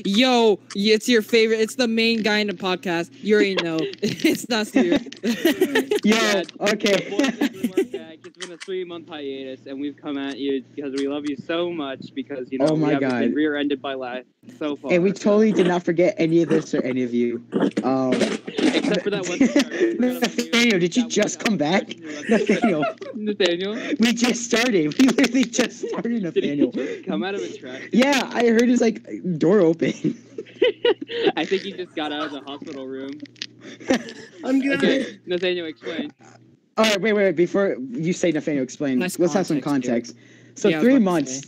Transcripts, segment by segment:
Yo, it's your favorite. It's the main guy in the podcast. You already know. It's Nasir. Yo, okay. We're back. It's been a 3-month hiatus, and we've come at you because we love you so much. Because Oh my we haven't God. been rear-ended by life so far. And we totally did not forget any of this or any of you. Except for that one. Nathaniel, did you just come back? Nathaniel, we just started. We literally just started, Nathaniel. Did he come out of a trash? Yeah, I heard his door open. I think he just got out of the hospital room. I'm good. Okay, Nathaniel, explain. All right, wait. Before you say Nathaniel, explain. Nice Let's have some context, context. So Yeah, I was 3 about to months.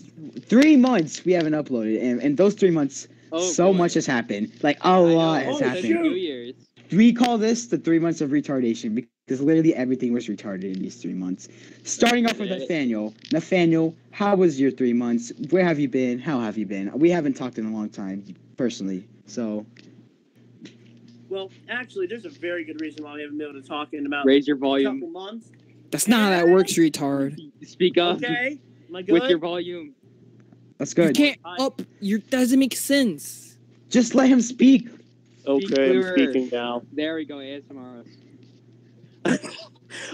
3 months we haven't uploaded, and in those 3 months, so much has happened. Like a lot has happened. 2 years. We call this the 3 months of retardation because literally everything was retarded in these 3 months. Starting off with Nathaniel. Nathaniel, how was your 3 months? Where have you been? How have you been? We haven't talked in a long time, personally. So. Well, actually, there's a very good reason why we haven't been able to talk in about Raise your a volume. couple months. That's not how that works, retard. Speak up. Okay, am I good? With your volume. That's You good. can't up. Your doesn't make sense. Just let him speak. Okay, I'm speaking now. There we go, ASMR.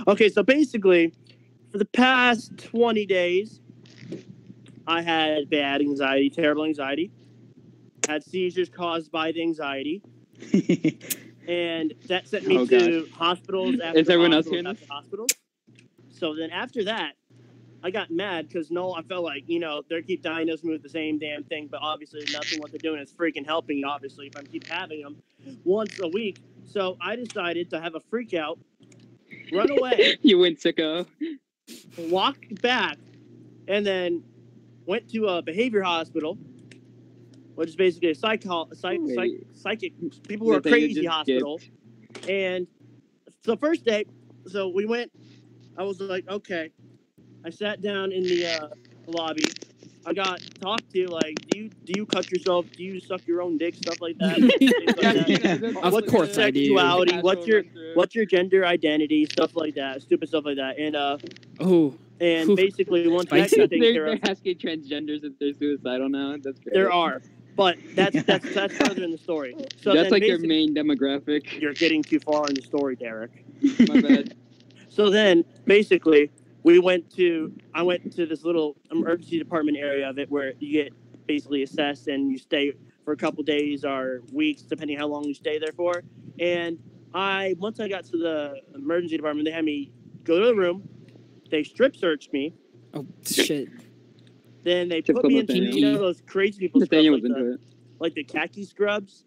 Okay, so basically, for the past 20 days, I had bad anxiety, terrible anxiety. Had seizures caused by the anxiety. And that sent me to hospitals after Is everyone else hospitals hearing after hospitals. So then after that, I got mad because I felt like, they keep diagnosing me with the same damn thing, but obviously nothing what they're doing is freaking helping me, obviously, if I keep having them once a week. So I decided to have a freak out, run away. You went sicko. Walked back, and then went to a behavior hospital, which is basically a psychic people who are crazy hospital. And so first day, so we went, I was like, okay. I sat down in the lobby. I got talked to, like, do you cut yourself? Do you suck your own dick? Stuff like that. Of course I do. Sexuality? What's your gender identity? Stuff like that. Stupid stuff like that. And basically once that got taken care of, they're asking transgenders if they're suicidal now. That's great. there are. But that's further in the story. So that's like your main demographic. You're getting too far in the story, Derek. My bad. So then basically I went to this little emergency department area of it where you get basically assessed and you stay for a couple days or weeks, depending how long you stay there for. And once I got to the emergency department, they had me go to the room. They strip searched me. Oh, shit. Then they put me into those crazy people scrubs, like the khaki scrubs.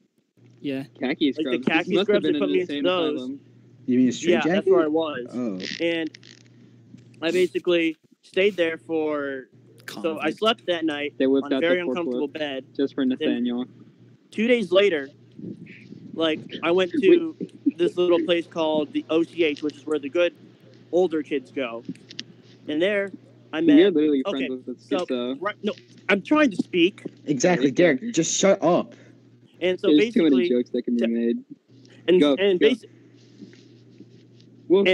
Yeah. Khaki scrubs. Like the khaki scrubs, they put me into those. Asylum. You mean a straight jacket? Yeah, that's where I was. Oh. And I basically stayed there so I slept that night on a very uncomfortable bed. Just for Nathaniel. Then 2 days later, I went to this little place called the OCH, which is where the good older kids go. And there, I met. You're literally friends with the schizo. No, I'm trying to speak. Exactly, Derek. Just shut up. And so There's basically, too many jokes that can be made. And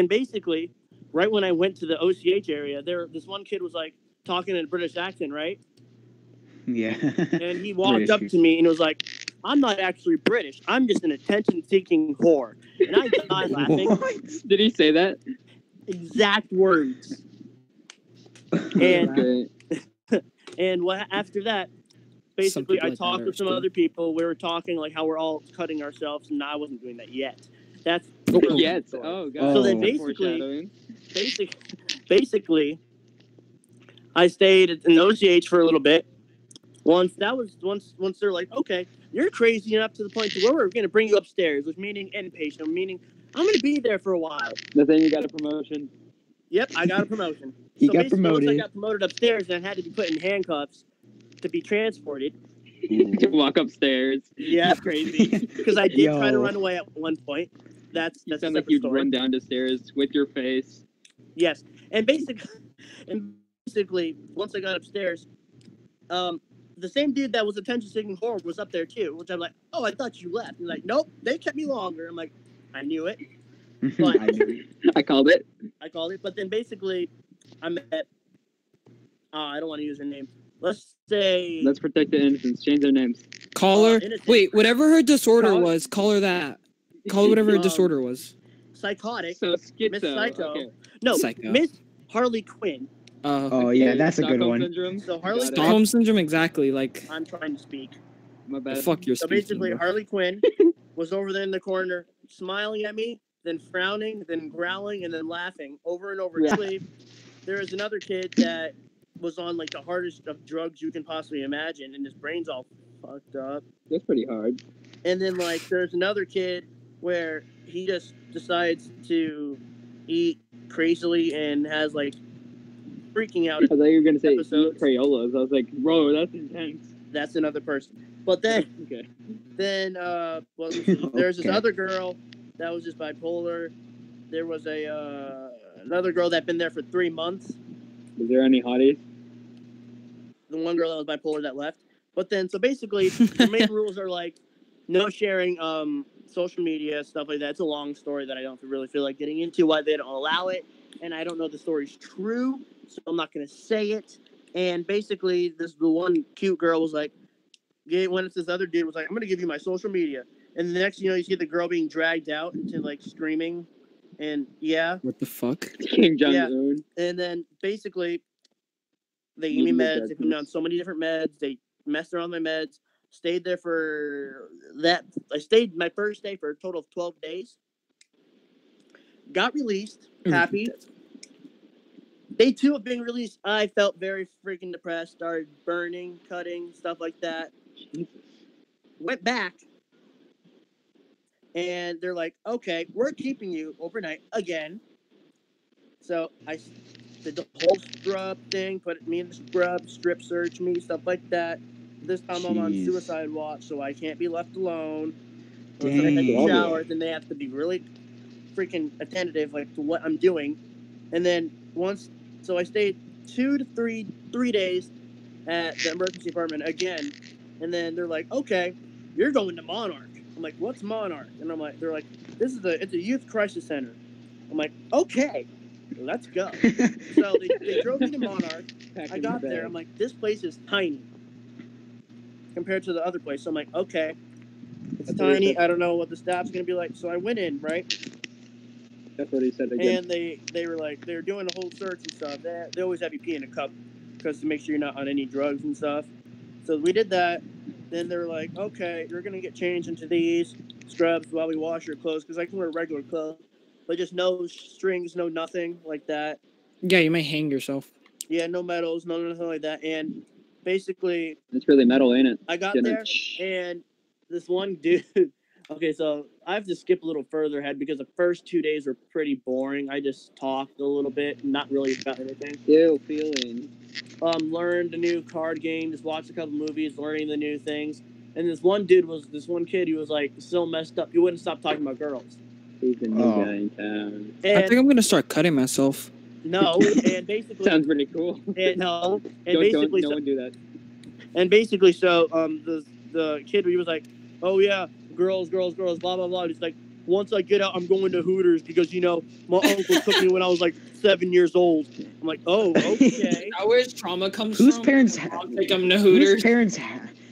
basically, right when I went to the OCH area, this one kid was like talking in a British accent, right? Yeah. And he walked up to me and was like, "I'm not actually British. I'm just an attention-seeking whore." And I died laughing. What? Did he say that? Exact words. And Okay. and after that, basically, I talked with some other people. We were talking like how we're all cutting ourselves, and I wasn't doing that yet. That's Yet. Oh god. So then basically, I stayed in OCH for a little bit. Once they're like, okay, you're crazy enough to the point to where we're going to bring you upstairs, which meaning inpatient, meaning I'm going to be there for a while. Then you got a promotion. Yep, I got a promotion. He got promoted. Once I got promoted upstairs, and I had to be put in handcuffs to be transported. To walk upstairs. Yeah, crazy. Because I did try to run away at one point. That's you sound like you'd run down the stairs with your face. Yes, and basically, once I got upstairs, the same dude that was attention-seeking horror was up there too. Which I'm like, oh, I thought you left. He's like, nope, they kept me longer. I'm like, I knew it. But I called it. But then basically, I met. I don't want to use her name. Let's say. Let's protect the innocents. Change their names. Call her. innocent. Wait, whatever her disorder Call- was, call her that. Call her whatever her disorder was. Psychotic. So schizo. Miss Psycho. Okay. No, Psycho. Miss Harley Quinn. Oh yeah, that's a good Stockholm one. Syndrome. So Harley Got it. Quinn. Stockholm syndrome, exactly. Like, I'm trying to speak. My the bad. fuck you're So speaking. basically, bro. Harley Quinn was over there in the corner, smiling at me, then frowning, then growling, and then laughing over and over. Yeah. Actually, there was another kid that was on like the hardest of drugs you can possibly imagine, and his brain's all fucked up. That's pretty hard. And then like there's another kid where he just decides to eat crazily and has like freaking out. I thought you were gonna say Episodes. Crayolas. I was like, bro, that's intense. That's another person. But then Okay. well, there's this Okay. other girl that was just bipolar. There was another girl that been there for 3 months. Was there any hotties? The one girl that was bipolar that left. But then, so basically, the main rules are like no sharing social media, stuff like that. It's a long story that I don't really feel like getting into why they don't allow it. And I don't know if the story's true, so I'm not going to say it. And basically, the one cute girl was like, when it's this other dude was like, I'm going to give you my social media. And the next, you see the girl being dragged out into like screaming. And yeah. What the fuck? King Jong-un. And then basically, they gave me meds. They put me on so many different meds. They messed around my meds. Stayed there for that. I stayed my first day for a total of 12 days. Got released. Happy. Day 2 of being released, I felt very freaking depressed. Started burning, cutting, stuff like that. Went back. And they're like, okay, we're keeping you overnight again. So I did the whole scrub thing, put me in the scrub, strip search me, stuff like that. This time I'm on Jeez. suicide watch, so I can't be left alone. Dang. So I take a shower, then they have to be really freaking attentive, like to what I'm doing. And then so I stayed 2 to 3 days at the emergency department again. And then they're like, okay, you're going to Monarch. I'm like, what's Monarch? And they're like, it's a youth crisis center. I'm like, okay, let's go. So they drove me to Monarch. I got there. I'm like, this place is tiny compared to the other place. So I'm like, okay, it's tiny. I don't know what the staff's gonna be like. So I went in, right? That's what he said again. And they were like, they were doing a whole search and stuff. They always have you pee in a cup because to make sure you're not on any drugs and stuff. So we did that. Then they're like, okay, you're going to get changed into these scrubs while we wash your clothes because I can wear regular clothes, but just no strings, no nothing like that. Yeah, you might hang yourself. Yeah, no medals, no nothing like that. And basically, It's really metal, ain't it? I got there and this one dude. Okay, so I have to skip a little further ahead because the first 2 days were pretty boring. I just talked a little bit, not really about anything. Ew, feeling. Learned a new card game, just watched a couple movies, learning the new things. And this one kid he was like so messed up. He wouldn't stop talking about girls. He's the new guy in town. And I think I'm gonna start cutting myself. no, and basically Sounds pretty cool. and no, and Don't basically no one do that. and basically so the kid he was like, oh yeah, girls, blah blah blah. He's like, once I get out, I'm going to Hooters because my uncle took me when I was like 7 years old. I'm like, oh, okay. Now where's trauma comes Whose from? parents? I'll take them to Hooters. Whose parents?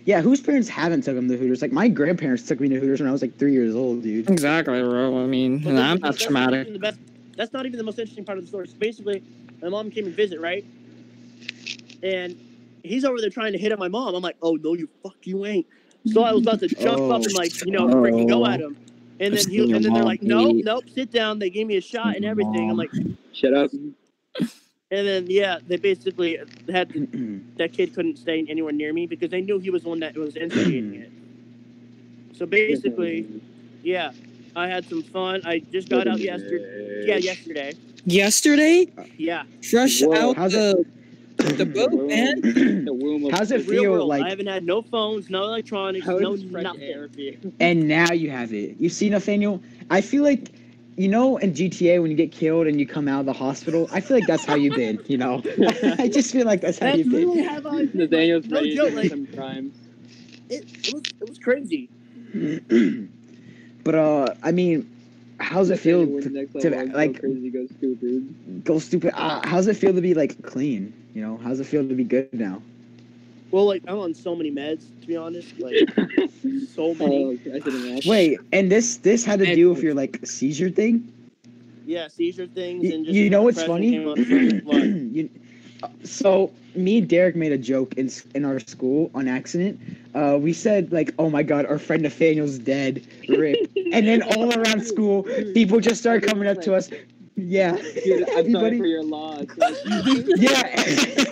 Whose parents haven't took them to Hooters? Like my grandparents took me to Hooters when I was like 3 years old, dude. Exactly, bro. I mean, But I'm not traumatic. That's not even the most interesting part of the story. So basically, my mom came and visit, right? And he's over there trying to hit at my mom. I'm like, oh no, you ain't. So I was about to jump up and freaking go at him. And then they're like, nope, sit down. They gave me a shot and everything. I'm like, shut up. And then they basically had that kid couldn't stay anywhere near me because they knew he was the one that was instigating it. So basically, yeah, I had some fun. I just got out yesterday. Yeah, yesterday. Yesterday? Yeah. Fresh out the boat, man. The womb of How's it Real feel world. like? I haven't had no phones, no electronics, no nothing. And now you have it. You see, Nathnail? I feel like, in GTA when you get killed and you come out of the hospital, I feel like that's how you've been, I just feel like that's how you've been. Really how I feel. Nathaniel's No ready joke, to do some crimes. it was crazy. But, I mean, how's it feel to like, crazy, go stupid? go stupid? How's it feel to be, like, clean? How's it feel to be good now? Well, like, I'm on so many meds, to be honest. Like, so many. Oh, I didn't know. Wait, and this had to do with your like seizure thing? Yeah, seizure things and just You know what's depression funny? came up. What? So me and Derek made a joke in our school on accident. We said like, "Oh my God, our friend Nathaniel's dead." Rip. And then all around school, people just started coming up to us. Yeah, Dude, I'm sorry for everybody. your loss. Yeah.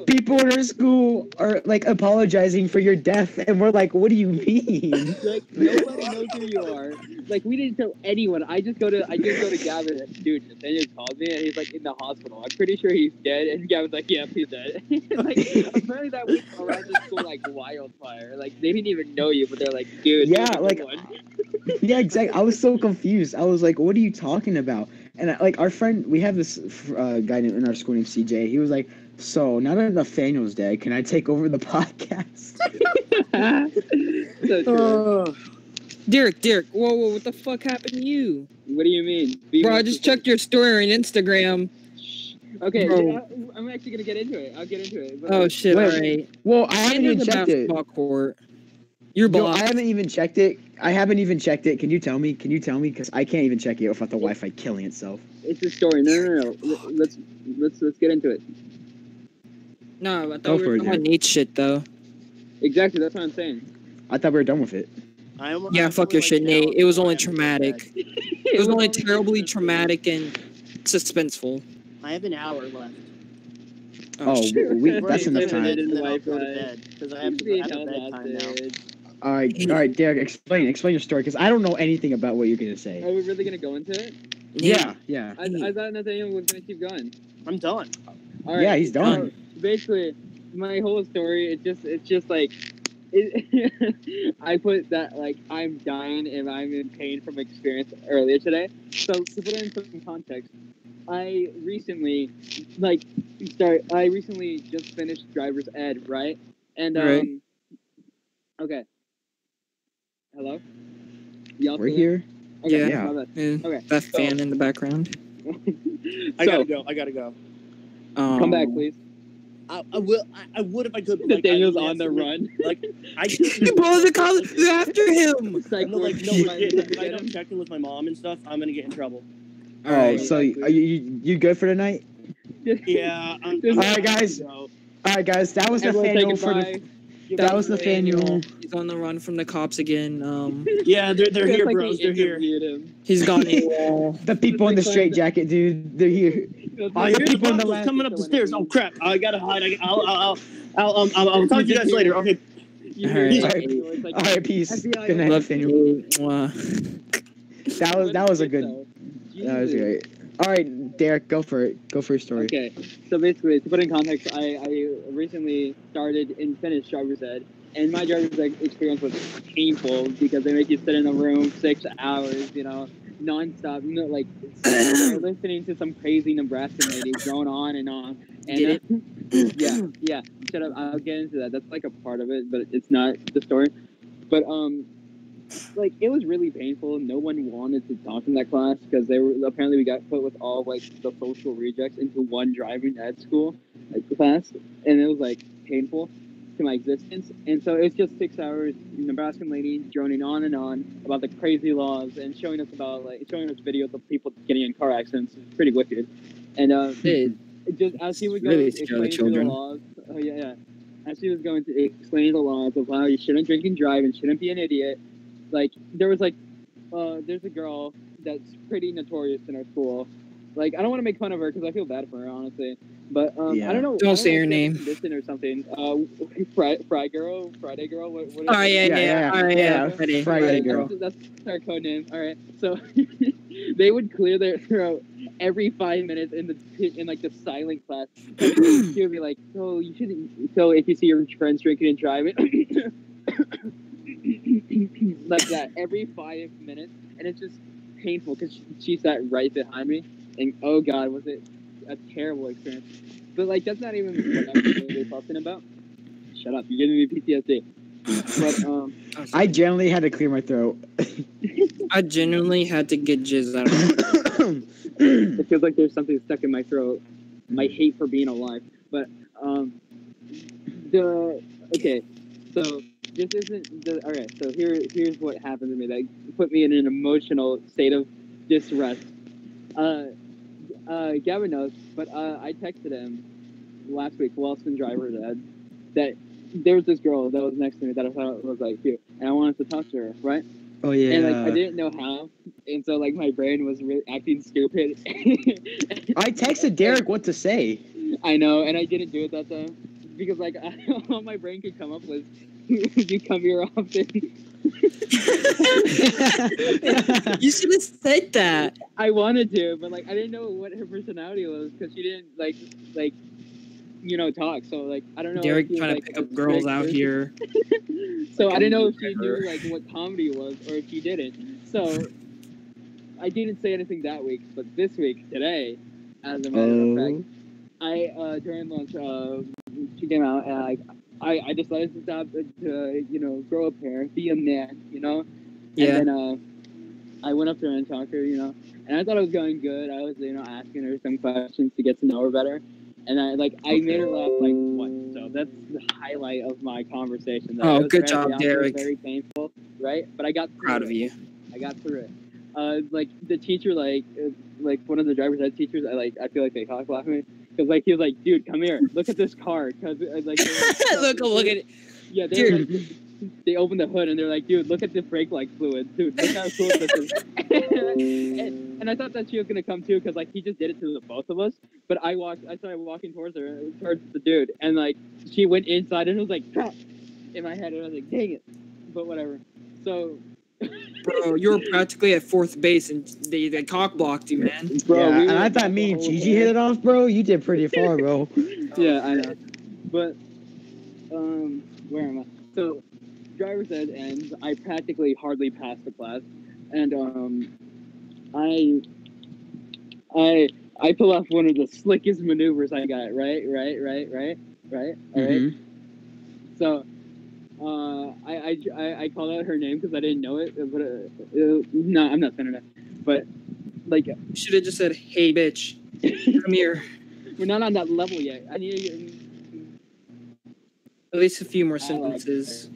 People in our school are like apologizing for your death, and we're like, "What do you mean?" Like nobody knows who you are. Like we didn't tell anyone. I just go to Gavin. Dude, Nathnail called me and he's like in the hospital. I'm pretty sure he's dead. And Gavin's like, yeah, he's dead. Like apparently that went around the school like wildfire. Like they didn't even know you, but they're like, dude, Yeah, you're the like, one. yeah, exactly. I was so confused. I was like, "What are you talking about?" And like our friend, we have this guy in our school named CJ. He was like, "So now that Nathaniel's dead, can I take over the podcast?" So true. Derek, whoa, what the fuck happened to you? What do you mean? Bro, I just checked your story on Instagram. Okay, Bro. I'm actually gonna get into it. I'll get into it. But Oh shit! Wait, All right. Well, I haven't even There's a checked it. basketball court. You're Yo, blocked. I haven't even checked it. Can you tell me? Because I can't even check it without the Wi-Fi killing itself. It's a story. No. Let's get into it. No, I Go thought we for were it, talking about Derek. Nate's shit though. Exactly, that's what I'm saying. I thought we were done with it. Yeah, fuck your shit, Nate. It was only traumatic. It was only terribly traumatic and suspenseful. I have an hour left. Oh, shit. that's enough time. And then I'll go to bed because I have bedtime now. All right, Derek, explain your story because I don't know anything about what you're gonna say. Are we really gonna go into it? Yeah. I thought Nathnail was gonna keep going. I'm done. All right. Yeah, he's done. Basically, my whole story, it's just like, I put that like I'm dying and I'm in pain from experience earlier today. So to put it in some context, I recently just finished driver's ed, right? And Right. okay. Hello? Y'all We're still here. there? Okay, Yeah. my bad. Yeah, Okay. that fan in the background. I gotta go. Come back, please. I would if I could. But, Nathaniel's I on the run. Like I You blow the college after him. Psych no, like ward. no. If I don't check in with my mom and stuff, I'm gonna get in trouble. Oh, Alright. so are you good for the night? Yeah. All right, guys. All right, guys. That was Everyone say Nathaniel for the. goodbye. That was Nathaniel. He's on the run from the cops again. Yeah, they're It's here, like bros. he They're here. interviewed him. He's gone AWOL. The people in the straight jacket, dude. They're here. Oh, here's the people in the Broncos left. coming up the stairs. Oh crap! I gotta hide. I'll talk to you guys later. Okay. You Alright. hear Alright. Nathaniel, it's like, All right, peace. FBI Good night, Love Nathaniel. you. Mwah. That was a good. That was Jesus. great. All right, Derek, go for it. Go for your story. Okay, so basically, to put in context, I recently started and finished driver's ed, and my driver's ed experience was painful because they make you sit in a room 6 hours, nonstop, listening to some crazy Nebraskan lady going on and on. And Get it? yeah. Shut up. I'll get into that. That's like a part of it, but it's not the story. But it was really painful. No one wanted to talk in that class because we got put with all like the social rejects into one driving ed school class, and it was like painful to my existence. And so it's just 6 hours, Nebraskan lady droning on and on about the crazy laws and showing us videos of people getting in car accidents. It's pretty wicked. And just as she would go Really scare the explaining through the children. laws, as she was going to explain the laws of how you shouldn't drink and drive and shouldn't be an idiot. Like there was there's a girl that's pretty notorious in our school. Like I don't want to make fun of her because I feel bad for her honestly. But Yeah. I don't know. Don't say know her if she has a name. condition or something. Friday girl. What is Oh it? yeah. All right, Yeah, Friday. Friday girl. That's our code name. All right. So they would clear their throat every 5 minutes in the silent class. She would be like, "So you shouldn't. So if you see your friends drinking and driving." Like that every 5 minutes, and it's just painful because she sat right behind me, and oh god, was it a terrible experience. But like that's not even what I'm really talking about. Shut up, you're giving me PTSD. But I generally had to clear my throat. I genuinely had to get jizz out of me. it feels like there's something stuck in my throat. My hate for being alive. But Okay, so this isn't the all right. So here's what happened to me that put me in an emotional state of distress. Gavin knows, but I texted him last week while some driver said that there was this girl that was next to me that I thought was like cute, and I wanted to talk to her, right? Oh yeah. And like I didn't know how, and so like my brain was really acting stupid. I texted Derek what to say. I know, and I didn't do it that time because like all my brain could come up was, "You come here often." You should have said that. I wanted to, but like I didn't know what her personality was because she didn't like talk. So like I don't know. Derek if she was, trying like, to pick a up girls strict out person. here. So I didn't know if she knew like what comedy was or if she didn't. So I didn't say anything that week, but this week, today, as a matter of fact, I during lunch, she came out and I decided to stop to grow a pair, be a man, Yeah. And then I went up to her and talked to her, and I thought it was going good. I was asking her some questions to get to know her better. And I made her laugh like once, so that's the highlight of my conversation. Though. Oh, It was good very job, awkward, Derek. Very painful, right? But I got Proud of you. I got through it. Like the teacher, like one of the driver's ed teachers, I feel like they cock blocked me because like he was like, "Dude, come here, look at this car," because like look at it. Yeah, they opened the hood and they're like, "Dude, look at the brake light fluid, dude, look how cool this is." and I thought that she was gonna come too because like he just did it to the both of us. But I started walking towards the dude, and like she went inside and it was like crap in my head, and I was like, "Dang it!" But whatever. So. Bro, you were practically at fourth base and they cock blocked you, man. Bro, yeah, and I thought me and Gigi hit it off, bro. You did pretty far, bro. Yeah, I know. But where am I? So driver's ed ends. I practically hardly passed the class, and I pull off one of the slickest maneuvers I got. Right. All right. So. I called out her name because I didn't know it, but no, I'm not saying her name. But like, You should have just said, "Hey, bitch, come here." We're not on that level yet. I need to get At least a few more sentences.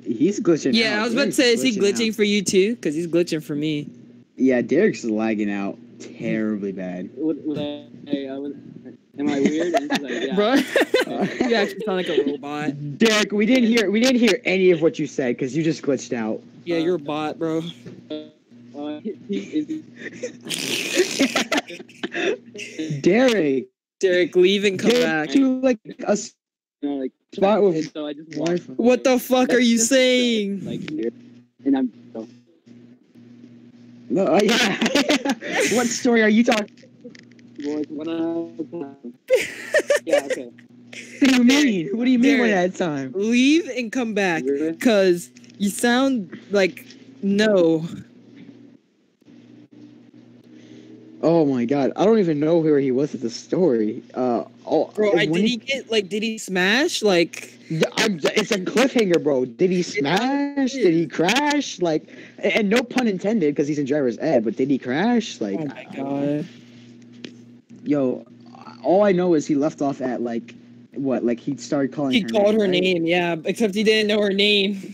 He's glitching. Yeah, out. I was about to say, is he glitching for you too? Because he's glitching for me. Yeah, Derek's lagging out terribly bad. Am I weird? And she's like, yeah. Bro, you actually sound like a robot. Derek, we didn't hear any of what you said because you just glitched out. Yeah, you're a bot, bro. Derek, leave and come back. To like a spot with so I just Wi-Fi. What the fuck are you saying? Like here, and I'm. So. No, yeah. What story are you talking? Yeah, okay. What do you mean? What do you mean by that time? Leave and come back, because you sound like no. Oh my god, I don't even know where he was at the story. Bro, did he smash? Like, it's a cliffhanger, bro. Did he smash? Did he crash? Like, and no pun intended, because he's in driver's ed. But did he crash? Like, oh my god. Yo, all I know is he left off at like, what? Like he started calling. He called her name, yeah. Except he didn't know her name.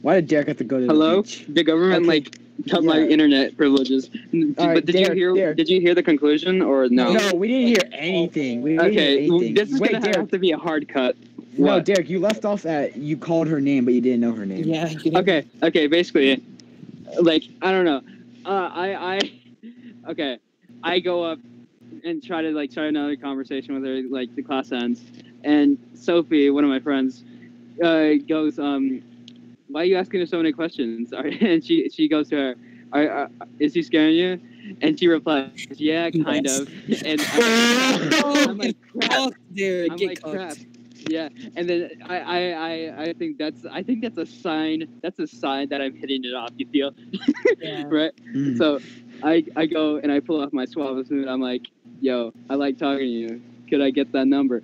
Why did Derek have to go to Hello? the beach? The government cut my internet privileges. But did you hear the conclusion or no? No, we didn't hear anything. We didn't hear anything. This is gonna have to be a hard cut. No, Derek, you left off at you called her name, but you didn't know her name. Yeah. Okay. Basically, like I don't know. I go up and try to another conversation with her. Like the class ends, and Sophie, one of my friends, goes, "Why are you asking her so many questions?" And she goes to her, "Is he scaring you?" And she replies, "Yeah, kind of." And I'm like, crap. Derek, I'm like, crap. Yeah, and then I think that's a sign. That's a sign that I'm hitting it off. You feel, Yeah. right? So I go and I pull off my suave smooth. I'm like, "Yo, I like talking to you. could I get that number?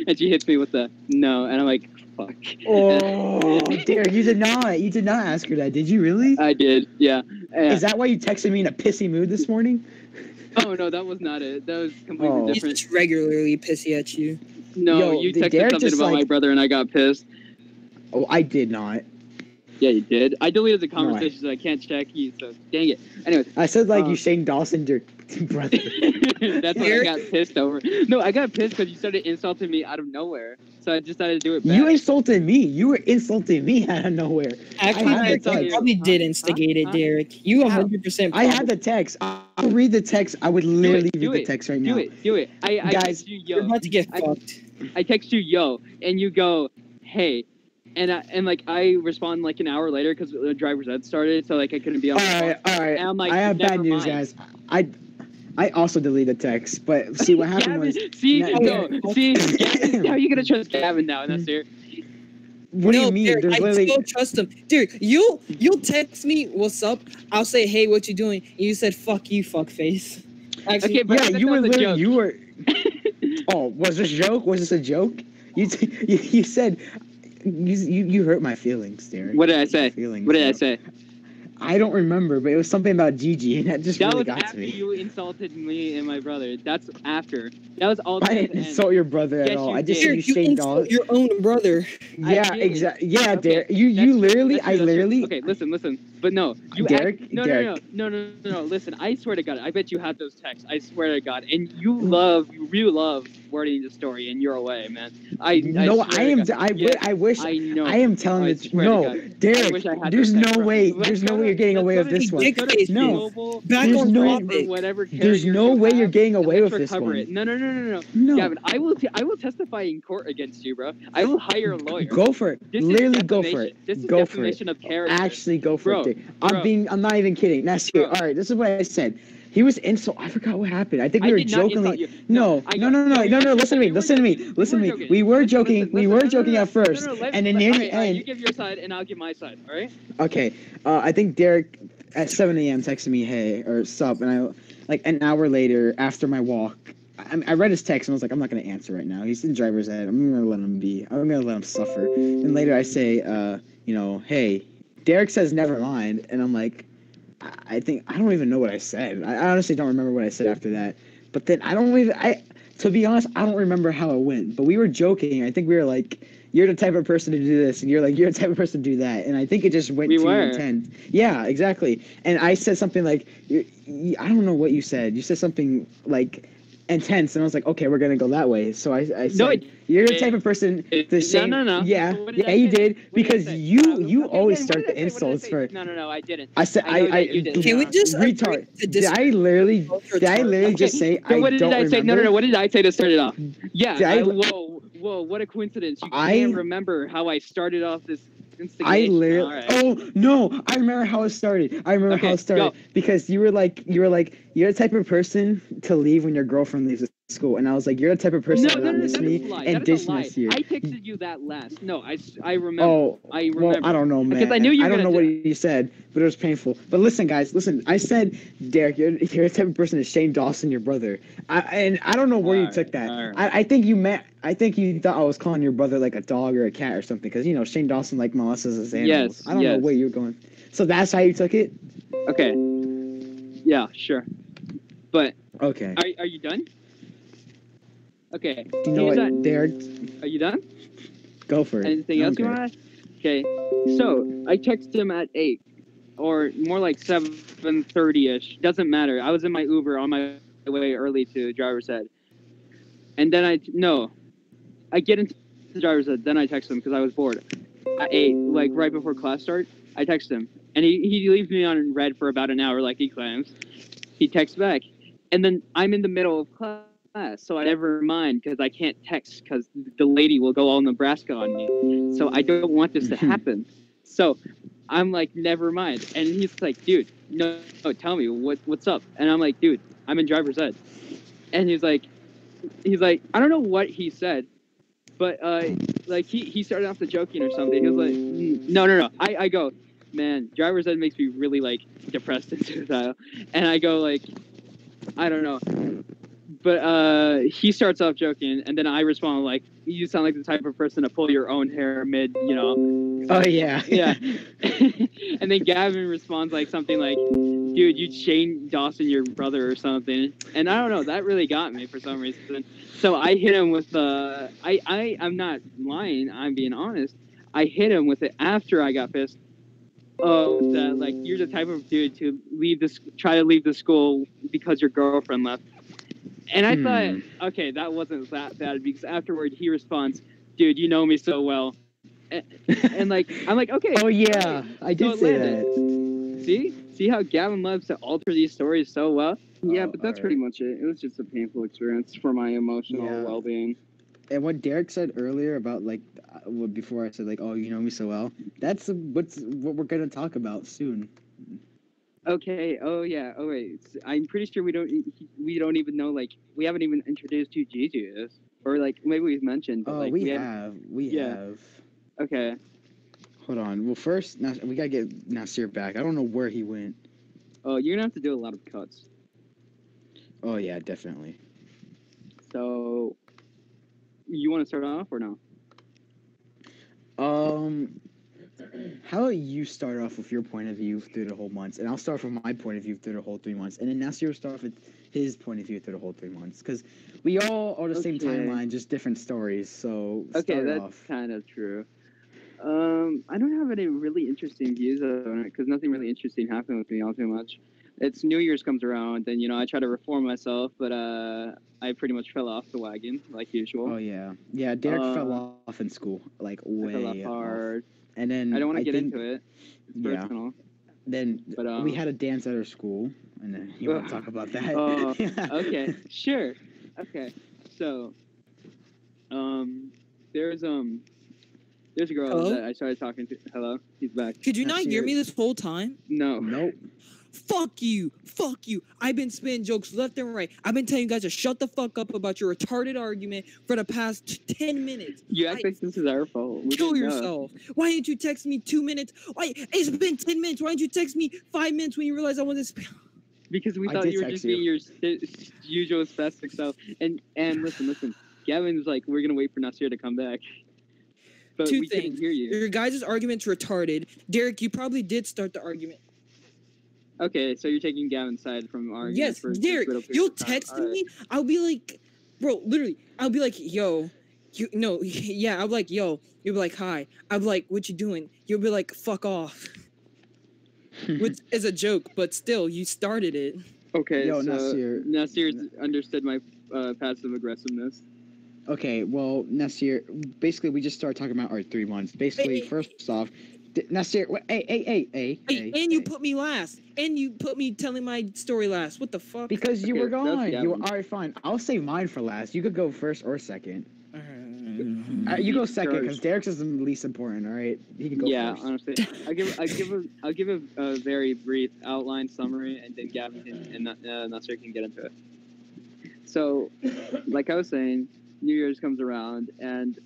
And she hits me with the no, and I'm like, fuck. Oh, Derek, you did not ask her that, did you really? I did, yeah. Is that why you texted me in a pissy mood this morning? Oh no, that was not it. That was completely He's different. just regularly pissy at you. No, Yo, you did texted Derek something just, about my like- brother, and I got pissed. Oh, I did not. Yeah, you did. I deleted the conversation, so I can't check you. So dang it. Anyways, I said you Shane Dawson, your brother. that's what I got pissed over. No, I got pissed because you started insulting me out of nowhere. So I decided to do it back. You insulted me. You were insulting me out of nowhere. Actually, I Derek, had you probably did instigate it, Derek. You 100%. I had the text. I'll read the text. I would literally read the text right now. Do it. I Guys, text you, yo. You're about to get fucked. I text you, yo, and you go, hey. And I respond like an hour later because the driver's ed started, so like I couldn't be on. All right. And I'm like, I have bad never news, mind. guys. I also deleted the text, but see what happened was. See, Gavin, how are you gonna trust Gavin now, Nasir? What do you mean? Derek, There's I literally. still trust him. Derek, you'll text me, what's up? I'll say, hey, what you doing? And you said, fuck you, fuckface. Actually, Okay, but Yeah, that you were was a literally. joke. You were. Oh, was this a joke? Was this a joke? You said. You hurt my feelings, Derek. What did I say? Feelings, What did I bro. say? I don't remember, but it was something about Gigi, and that just That really was got to after me. you insulted me and my brother. That's after. That was all. I didn't insult your brother at Yes, all. you I just did. said you Derek, you Shane insult Dawson. your own brother. Yeah, did. exactly. Yeah, Okay, Derek. You literally, that's true. literally. Okay, listen. But no, you Derek, no. Listen, I swear to God, I bet you have those texts. I swear to God, and you really love wording the story in your way, man. I wish. I know. I am telling I you. swear to No, God. Derek. I wish I had There's those no texts, bro. way. Let's There's no go way to- you're getting let's away go with to this one. dick let's go face, to No. T-Mobile, Back There's on no- topic. whatever There's carrier no you way have, you're getting away and with let's this recover one. it. No. No. Gavin, I will testify in court against you, bro. I will hire a lawyer. Go for it. This is Literally go for it. defamation. This is Go for it. defamation of character. Actually, go for Bro, it. Dude. I'm not even kidding. Nasir, Bro. all right, this is what I said. He was insult. I forgot what happened. I think we I were did not insult jokingly. you. No. Listen to me. We were Listen to me. joking. Listen to me. joking. We were joking. Listen, We listen. were No, joking no, at first, let's- and then near all the right, end. you give your side, and I'll give my side. All right? Okay. I think Derek at 7 a.m. texted me, "Hey," or "Sup," and I like an hour later after my walk. I read his text and I was like, I'm not gonna answer right now. He's in driver's ed. I'm gonna let him be. I'm gonna let him suffer. And later I say, hey, Derek says never mind, and I'm like, I don't even know what I said. I honestly don't remember what I said after that. But then to be honest, I don't remember how it went. But we were joking. I think we were like, you're the type of person to do this, and you're like, you're the type of person to do that. And I think it just went too intense. Yeah, exactly. And I said something like, I don't know what you said. You said something like intense, and I was like, okay, we're gonna go that way. So I said, you're the type of person to say, No. yeah, you did, because you always start the insults for. No, I didn't. I said, you did. Can we just retard? agree to Did I literally just say? So what did I say? Remember? No. What did I say to start it off? Yeah. Did Whoa! What a coincidence! You can't remember how I started off this. I literally. Right. Oh no! I remember how it started. Because you were like, you're the type of person to leave when your girlfriend leaves school, and I was like, you're the type of person to not miss me and dismiss you. I texted you that last. No, I remember. Oh, I remember. Well, I don't know, man. Because I knew you were I don't know gonna what you said, but it was painful. But listen, guys, I said, Derek, you're the type of person to Shane Dawson, your brother. And I don't know where you took that. I think you thought I was calling your brother like a dog or a cat or something, because Shane Dawson like molested his animals. Yes, I don't know where you're going. So that's how you took it? Okay. Yeah, sure. But okay. Are you done? Okay. Do you know what, Derek? Are you done? Go for it. Anything else you want to ask? Okay. So I texted him at 8, or more like 7:30ish. Doesn't matter. I was in my Uber on my way early to driver's ed, and then I get into the driver's ed. Then I text him because I was bored. At 8, like right before class start, I text him, and he leaves me on red for about an hour, like he claims. He texts back, and then I'm in the middle of class. So I never mind because I can't text because the lady will go all Nebraska on me. So I don't want this to happen. So I'm like, never mind. And he's like, dude, no, tell me what's up. And I'm like, dude, I'm in driver's ed. And he's like, I don't know what he said, but like he started off the joking or something. He was like, no. I go, man, driver's ed makes me really like depressed and suicidal. And I go like, I don't know. But he starts off joking, and then I respond like, "You sound like the type of person to pull your own hair mid, you know." Oh yeah. Yeah. And then Gavin responds like something like, "Dude, you Shane Dawson your brother or something." And I don't know, that really got me for some reason. So I hit him with the I'm not lying, I'm being honest. I hit him with it after I got pissed. Oh, that like you're the type of dude to try to leave the school because your girlfriend left. And I thought, okay, that wasn't that bad because afterward he responds, "Dude, you know me so well," and like I'm like, okay. Oh yeah, right. I did say that. See how Gavin loves to alter these stories so well. Yeah, Oh, but that's alright. pretty much it. It was just a painful experience for my emotional well-being. And what Derek said earlier about like before I said like, oh, you know me so well. That's what we're gonna talk about soon. Okay. Oh yeah. Oh wait. I'm pretty sure we don't even know, like, we haven't even introduced who Gigi is, or like maybe we've mentioned. But, Oh, like, we have. Okay. Hold on. Well, first we gotta get Nasir back. I don't know where he went. Oh, you're gonna have to do a lot of cuts. Oh yeah, definitely. So, you want to start off or no? How about you start off with your point of view through the whole months, and I'll start from my point of view through the whole 3 months, and then Nasir will start off with his point of view through the whole 3 months, because we all are the same timeline, just different stories. So okay, that's kind of true. I don't have any really interesting views on it because nothing really interesting happened with me all too much. It's New Year's comes around, and I try to reform myself, but I pretty much fell off the wagon like usual. Oh yeah, Derek fell off in school, like way I fell off hard. And then I don't want to get into it. It's personal. Then we had a dance at our school, and then you want to talk about that? Okay, sure. Okay, so there's a girl that I started talking to. Hello, he's back. Could you not hear me this whole time? No. Nope. Fuck you. I've been spitting jokes left and right. I've been telling you guys to shut the fuck up about your retarded argument for the past 10 minutes. You act like this is our fault. Kill yourself. Why didn't you text me 2 minutes? Why? It's been 10 minutes. Why didn't you text me 5 minutes when you realized I wanted to spit? Because we thought you were just being your usual spastic self. And listen. Gavin was like, we're going to wait for Nasir to come back. But we couldn't hear you. Your guys' argument's retarded. Derek, you probably did start the argument. Okay, so you're taking Gavin's side from argument. Yes, Derek, you'll text me. I'll be like, bro, literally, I'll be like, yo, I'll be like, yo. You'll be like, hi. I'll be like, what you doing? You'll be like, fuck off. Which is a joke, but still, you started it. Okay, so Nasir's understood my passive aggressiveness. Okay, well, Nasir, basically, we just started talking about our 3 months. Basically, first off, Nasir, hey, and you put me last, and you put me telling my story last. What the fuck? Because you were gone. You were all right. Fine. I'll save mine for last. You could go first or second. You go second because Derek's is the least important. All right, he can go first. Yeah, honestly, I'll give a very brief outline summary, and then Gavin and Nasir can get into it. So, like I was saying, New Year's comes around, and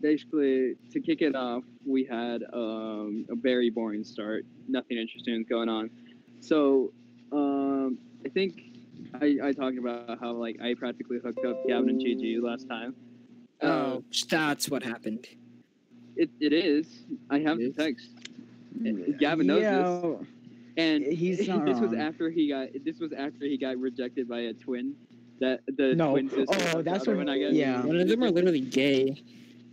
basically, to kick it off, we had a very boring start. Nothing interesting was going on. So, I think I talked about how, like, I practically hooked up Gavin and Gigi last time. Oh, that's what happened. It is. I have the text. Gavin knows this. And he's not this wrong. was after he got rejected by a twin. Twin sister. Oh, that's what. Yeah, one of them are literally gay.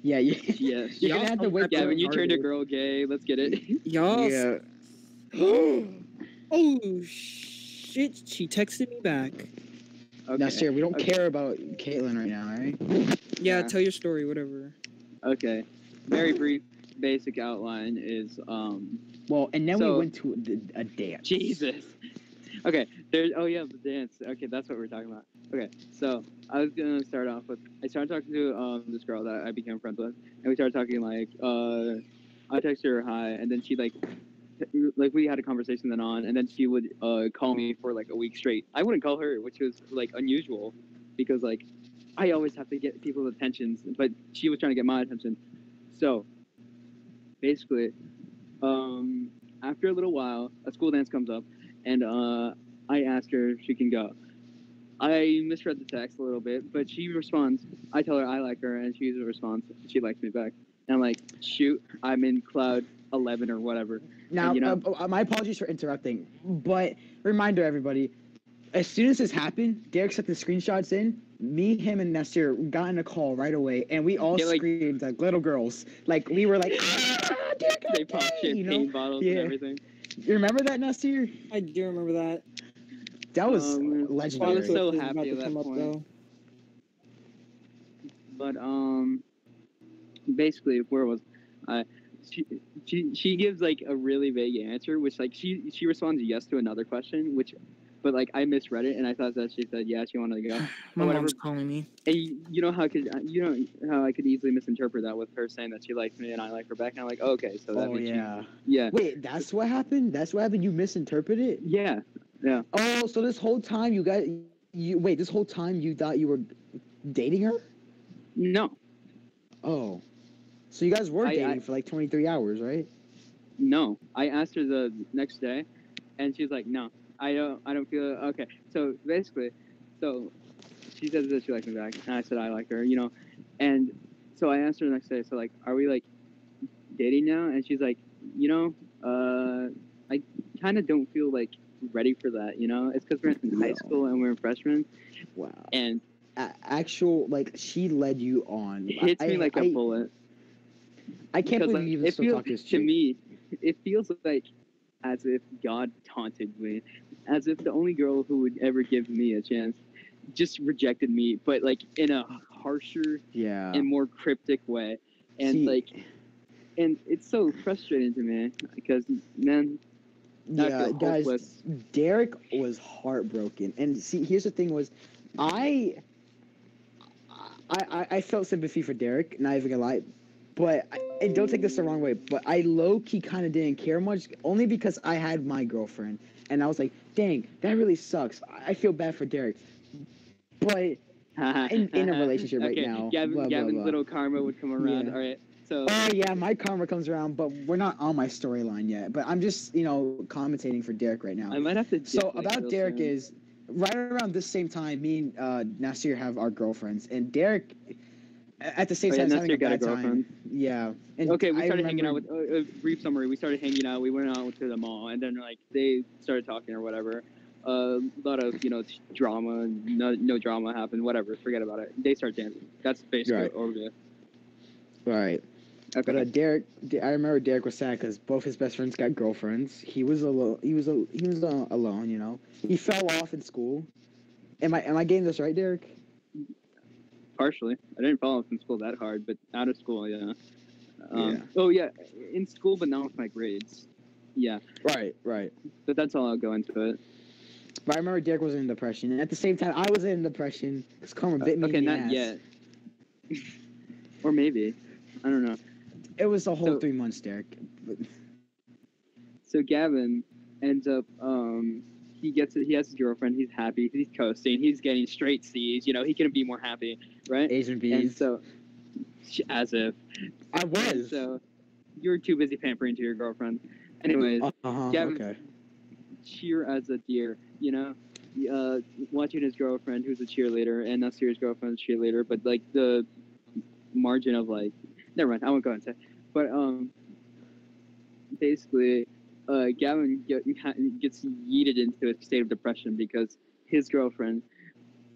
Yeah. Yes. You're gonna have to wait. Gavin, you turned a girl gay. Let's get it. Yeah. Oh shit! She texted me back. Okay. Nasir, we don't care about Caitlin right now, right? Yeah, tell your story, whatever. Okay. Very brief, basic outline is Well, and then we went to a dance. Jesus. Okay. The dance. Okay, that's what we're talking about. Okay, so I was gonna start off with I started talking to this girl that I became friends with, and we started talking like I texted her hi, and then she like we had a conversation then on, and then she would call me for like a week straight. I wouldn't call her, which was like unusual, because like I always have to get people's attentions, but she was trying to get my attention. So basically, after a little while, a school dance comes up, and I asked her if she can go. I misread the text a little bit, but she responds. I tell her I like her, and she responds. She likes me back. And I'm like, shoot, I'm in cloud 11 or whatever. Now, and, you know, my apologies for interrupting, but reminder, everybody, as soon as this happened, Derek sent the screenshots in. Me, him, and Nasir got in a call right away, and we all screamed like little girls. Like, we were like, ah, Derek, they popped champagne bottles and everything. You remember that, Nasir? I do remember that. That was legendary. I was so happy at that point. But basically, where was she gives like a really vague answer, which like she responds yes to another question, but like I misread it and I thought that she said yeah, she wanted to go. My mom's calling me. And you know how I could easily misinterpret that with her saying that she likes me and I like her back, and I'm like, oh, okay, so that means yeah. Wait, that's what happened? That's what happened? You misinterpreted it? Yeah. Oh, so this whole time this whole time you thought you were dating her? No. Oh. So you guys were dating for like 23 hours, right? No. I asked her the next day, and she's like, no, I don't feel okay. So basically, she says that she likes me back, and I said I like her, you know. And so I asked her the next day, so like, are we like dating now? And she's like, you know, I kind of don't feel like ready for that, you know. It's because we're in high school and we're freshmen. Wow. And she led you on. It hits me like a bullet. I can't believe you even still talk to this chick. To me, it feels like as if God taunted me, as if the only girl who would ever give me a chance just rejected me, but like in a harsher and more cryptic way. And and it's so frustrating to me because, man, guys, Derek was heartbroken. And see, here's the thing was, I felt sympathy for Derek, not even gonna lie, but and don't take this the wrong way, but I low-key kind of didn't care much, only because I had my girlfriend, and I was like, dang, that really sucks. I feel bad for Derek. But in a relationship right now, Gavin's little karma would come around. All right. So. Oh yeah, my karma comes around, but we're not on my storyline yet. But I'm just, commentating for Derek right now. I might have to. So about Derek is right around this same time, me and Nasir have our girlfriends, and Derek at the same time Nasir having a bad girlfriend. time. Yeah. And okay, we started hanging out with a brief summary. We started hanging out. We went out to the mall, and then like they started talking or whatever. A lot of drama, no drama happened. Whatever, forget about it. They start dancing. That's basically overview. Right. Okay. But Derek, I remember Derek was sad because both his best friends got girlfriends. He was alone. He was alone. He fell off in school. Am I getting this right, Derek? Partially. I didn't fall off in school that hard, but out of school, yeah. Oh yeah, in school, but not with my grades. Yeah. Right. But that's all. I'll go into it. But I remember Derek was in depression, and at the same time, I was in depression because karma bit me in the ass. Okay, not yet. Or maybe. I don't know. It was a whole 3 months, Derek. So Gavin ends up, he has his girlfriend, he's happy, he's coasting, he's getting straight C's, he couldn't be more happy, right? A's and B's. And so, as if. I was. So, you were too busy pampering to your girlfriend. Anyways, Gavin, cheer as a deer, watching his girlfriend, who's a cheerleader, and Nasir's girlfriend's a cheerleader, but like the margin of like, never mind, I won't go into it. But basically, Gavin gets yeeted into a state of depression because his girlfriend,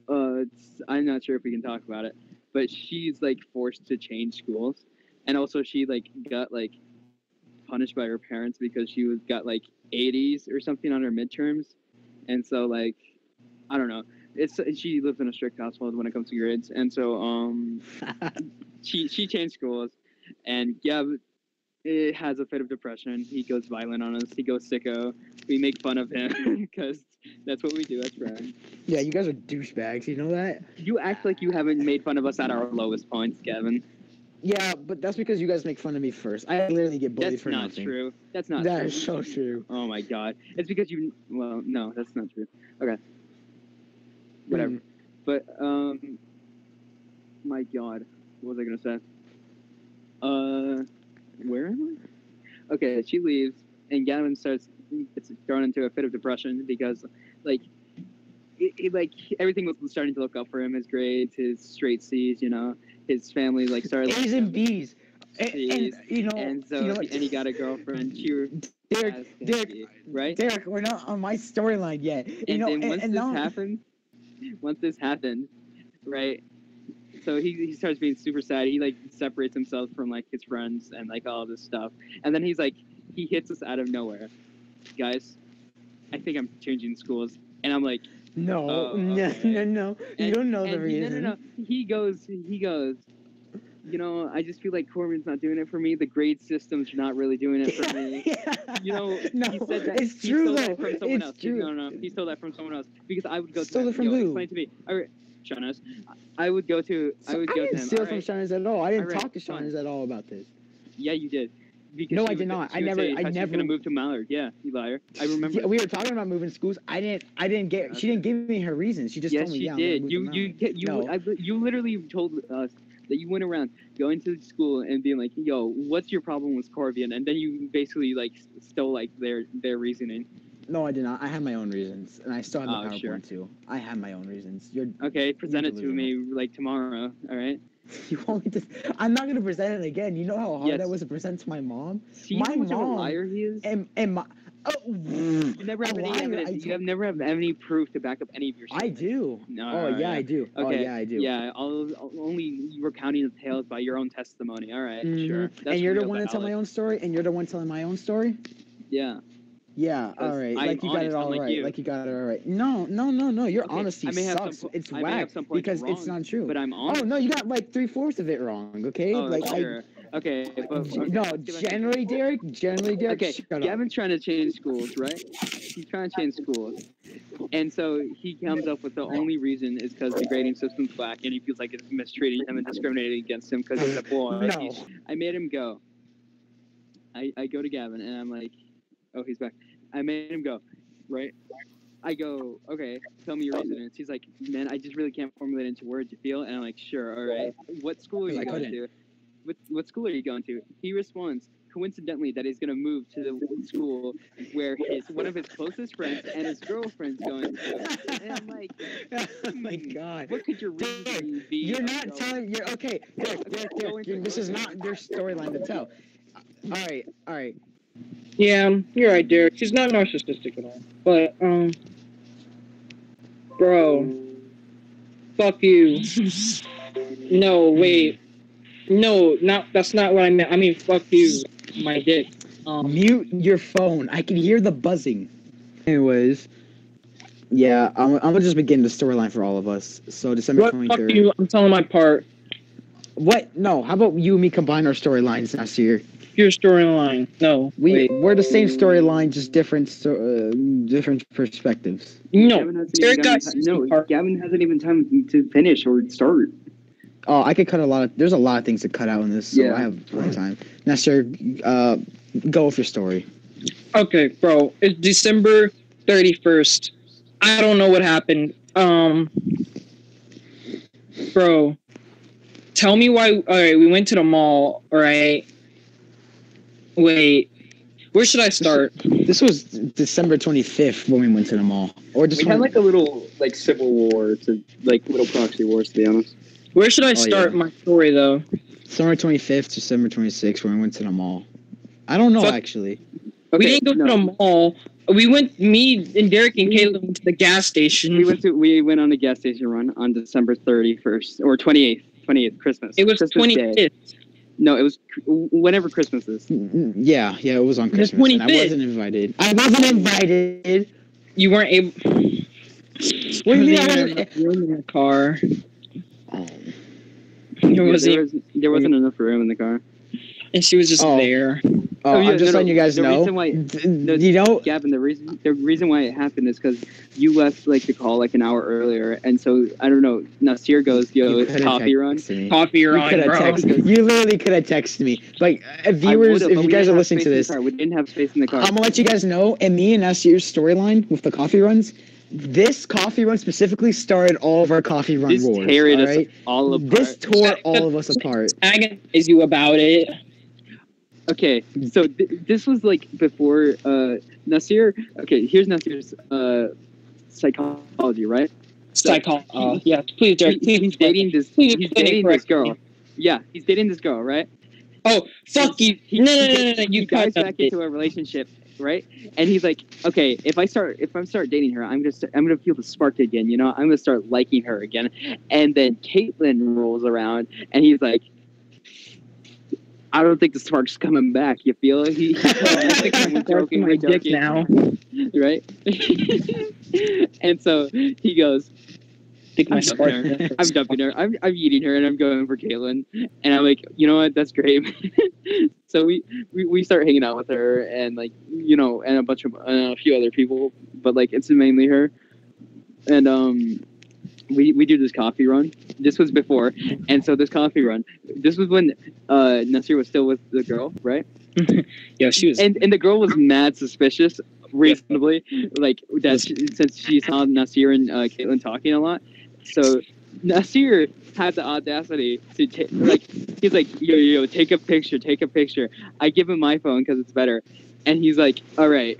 I'm not sure if we can talk about it, but she's like forced to change schools, and also she like got like punished by her parents because she got like 80s or something on her midterms, and so like I don't know. She lives in a strict household when it comes to grades, and so she changed schools, and Gab has a fit of depression. He goes violent on us. He goes sicko. We make fun of him because that's what we do as friends. Yeah, you guys are douchebags. You know that? You act like you haven't made fun of us at our lowest points, Gavin. Yeah, but that's because you guys make fun of me first. I literally get bullied for nothing. That's not true. That's not true. That is so true. Oh my god. It's because well, no, that's not true. Okay. Whatever. But, my god. What was I going to say? Where am I? Okay, she leaves, and Gavin gets thrown into a fit of depression because, like, like everything was starting to look up for him. His grades, his straight C's, his family like started A's and B's. C's, And he got a girlfriend. Derek, right? Derek, we're not on my storyline yet. Once this happened, right? So he starts being super sad. He like separates himself from like his friends and like all this stuff. And then he hits us out of nowhere. Guys, I think I'm changing schools. And I'm like, no. And, you don't know the reason. No. He goes, I just feel like Corbin's not doing it for me. The grade system's not really doing it for me. No, he said that. It's true, though. From someone else. True. No. He stole that from someone else. Because I would go to Stole it from who? Explain to me. Shawnaz. I would go to him. I didn't steal from Shawnaz at all. I didn't right, talk to Shawnaz at all about this. Yeah, you did. Because no, I did not. I never. She's gonna move to Mallard. Yeah, you liar. I remember. Yeah, we were talking about moving schools. I didn't get. She didn't give me her reasons. She just told me. Yes, she did. You literally told us that you went around going to school and being like, "Yo, what's your problem with Corvian?" And then you basically like stole like their reasoning. No, I did not. I have my own reasons, and I still have the PowerPoint too. I have my own reasons. Okay. Present it to me like tomorrow. All right. You want me to? I'm not gonna present it again. You know how hard that was to present to my mom. See how much of a liar he is. And my you never have any evidence. You never have any proof to back up any of your statements. I do. No. Yeah, I do. Okay. Oh yeah, I do. Yeah. Only you were counting the tails by your own testimony. All right. Sure. That's and you're the one to tell my own story. And you're the one telling my own story. Yeah. Yeah, all right. Like you got it all right. Like you got it all right. No. Your honesty sucks. It's whack because it's not true. But I'm honest. Oh no, you got like 3/4 of it wrong. Okay. Oh, sure. Okay. No, generally, Derek. Okay. Gavin's trying to change schools, right? He's trying to change schools, and so he comes up with the only reason is because the grading system's whack, and he feels like it's mistreating him and discriminating against him because he's a boy. No. I made him go. I go to Gavin and I'm like, oh, he's back. I made him go, right? I go, okay, tell me your reasons. He's like, man, I just really can't formulate into words you feel. And I'm like, sure, all right. What school are you going to? What school are you going to? He responds, coincidentally, that he's going to move to the school where one of his closest friends and his girlfriend's going to. And I'm like, oh my God. What could your reason be? You're not telling, okay, Derek, this is not your storyline to tell. All right. Yeah, you're right, Derek. She's not narcissistic at all. But, bro, fuck you. No, wait. No, that's not what I meant. I mean, fuck you, my dick. Mute your phone. I can hear the buzzing. Anyways, yeah, I'm gonna just begin the storyline for all of us. So December 23rd. Fuck you, I'm telling my part. What? No, how about you and me combine our storylines next year? Your storyline. No, we're the same storyline, just different perspectives. No, Gavin hasn't even time to finish or start. Oh, I could cut there's a lot of things to cut out in this, so I have plenty of time. Nasir, go with your story. Okay, bro. It's December 31st. I don't know what happened. Bro, tell me why. All right, we went to the mall. All right. Wait, where should I start? This was December 25th when we went to the mall. Or just we had like a little like civil war, little proxy wars, to be honest. Where should I start my story though? December 25th, December 26th when we went to the mall. I don't know actually. Okay, we didn't go to the mall. Me and Derek and Caleb went to the gas station. We went on a gas station run on December 31st or 28th, Christmas. It was 25th. No, it was whenever Christmas is. Yeah, it was on Christmas. And I wasn't invited. You weren't able. What do you mean? I wasn't in the car. There wasn't enough room in the car. And she was just there. I'm just letting you guys know. Gavin, the reason why it happened is because you left like the call like an hour earlier, and so I don't know. Nasir goes, "Yo, it's coffee run." Coffee run, bro. You literally could have texted me. Like viewers, if you guys are listening to this, we didn't have space in the car. I'm gonna let you guys know. And me and Nasir's storyline with the coffee runs. This coffee run specifically started all of our coffee run wars. This tore all of us apart. Agonize you about it. Okay, so this was like before Nasir. Okay, here's Nasir's psychology, right? Psychology. Yeah, please, Derek. He's dating this. He's dating this girl. Yeah, he's dating this girl, right? Oh, fuck you! He dives back into a relationship, right? And he's like, okay, if I start dating her, I'm gonna feel the spark again, you know? I'm gonna start liking her again. And then Caitlin rolls around, and he's like, I don't think the spark's coming back. You feel it? He's joking, my dick now, right? And so he goes, I'm dumping her. I'm eating her, and I'm going for Caitlin. And I'm like, you know what? That's great. So we start hanging out with her, and like, you know, and a few other people, but like it's mainly her. And we do this coffee run. This was before, and so this coffee run. This was when Nasir was still with the girl, right? Yeah, she was. And the girl was mad suspicious, reasonably, like that since she saw Nasir and Caitlin talking a lot. So Nasir had the audacity to he's like, yo, take a picture. I give him my phone because it's better, and he's like, all right.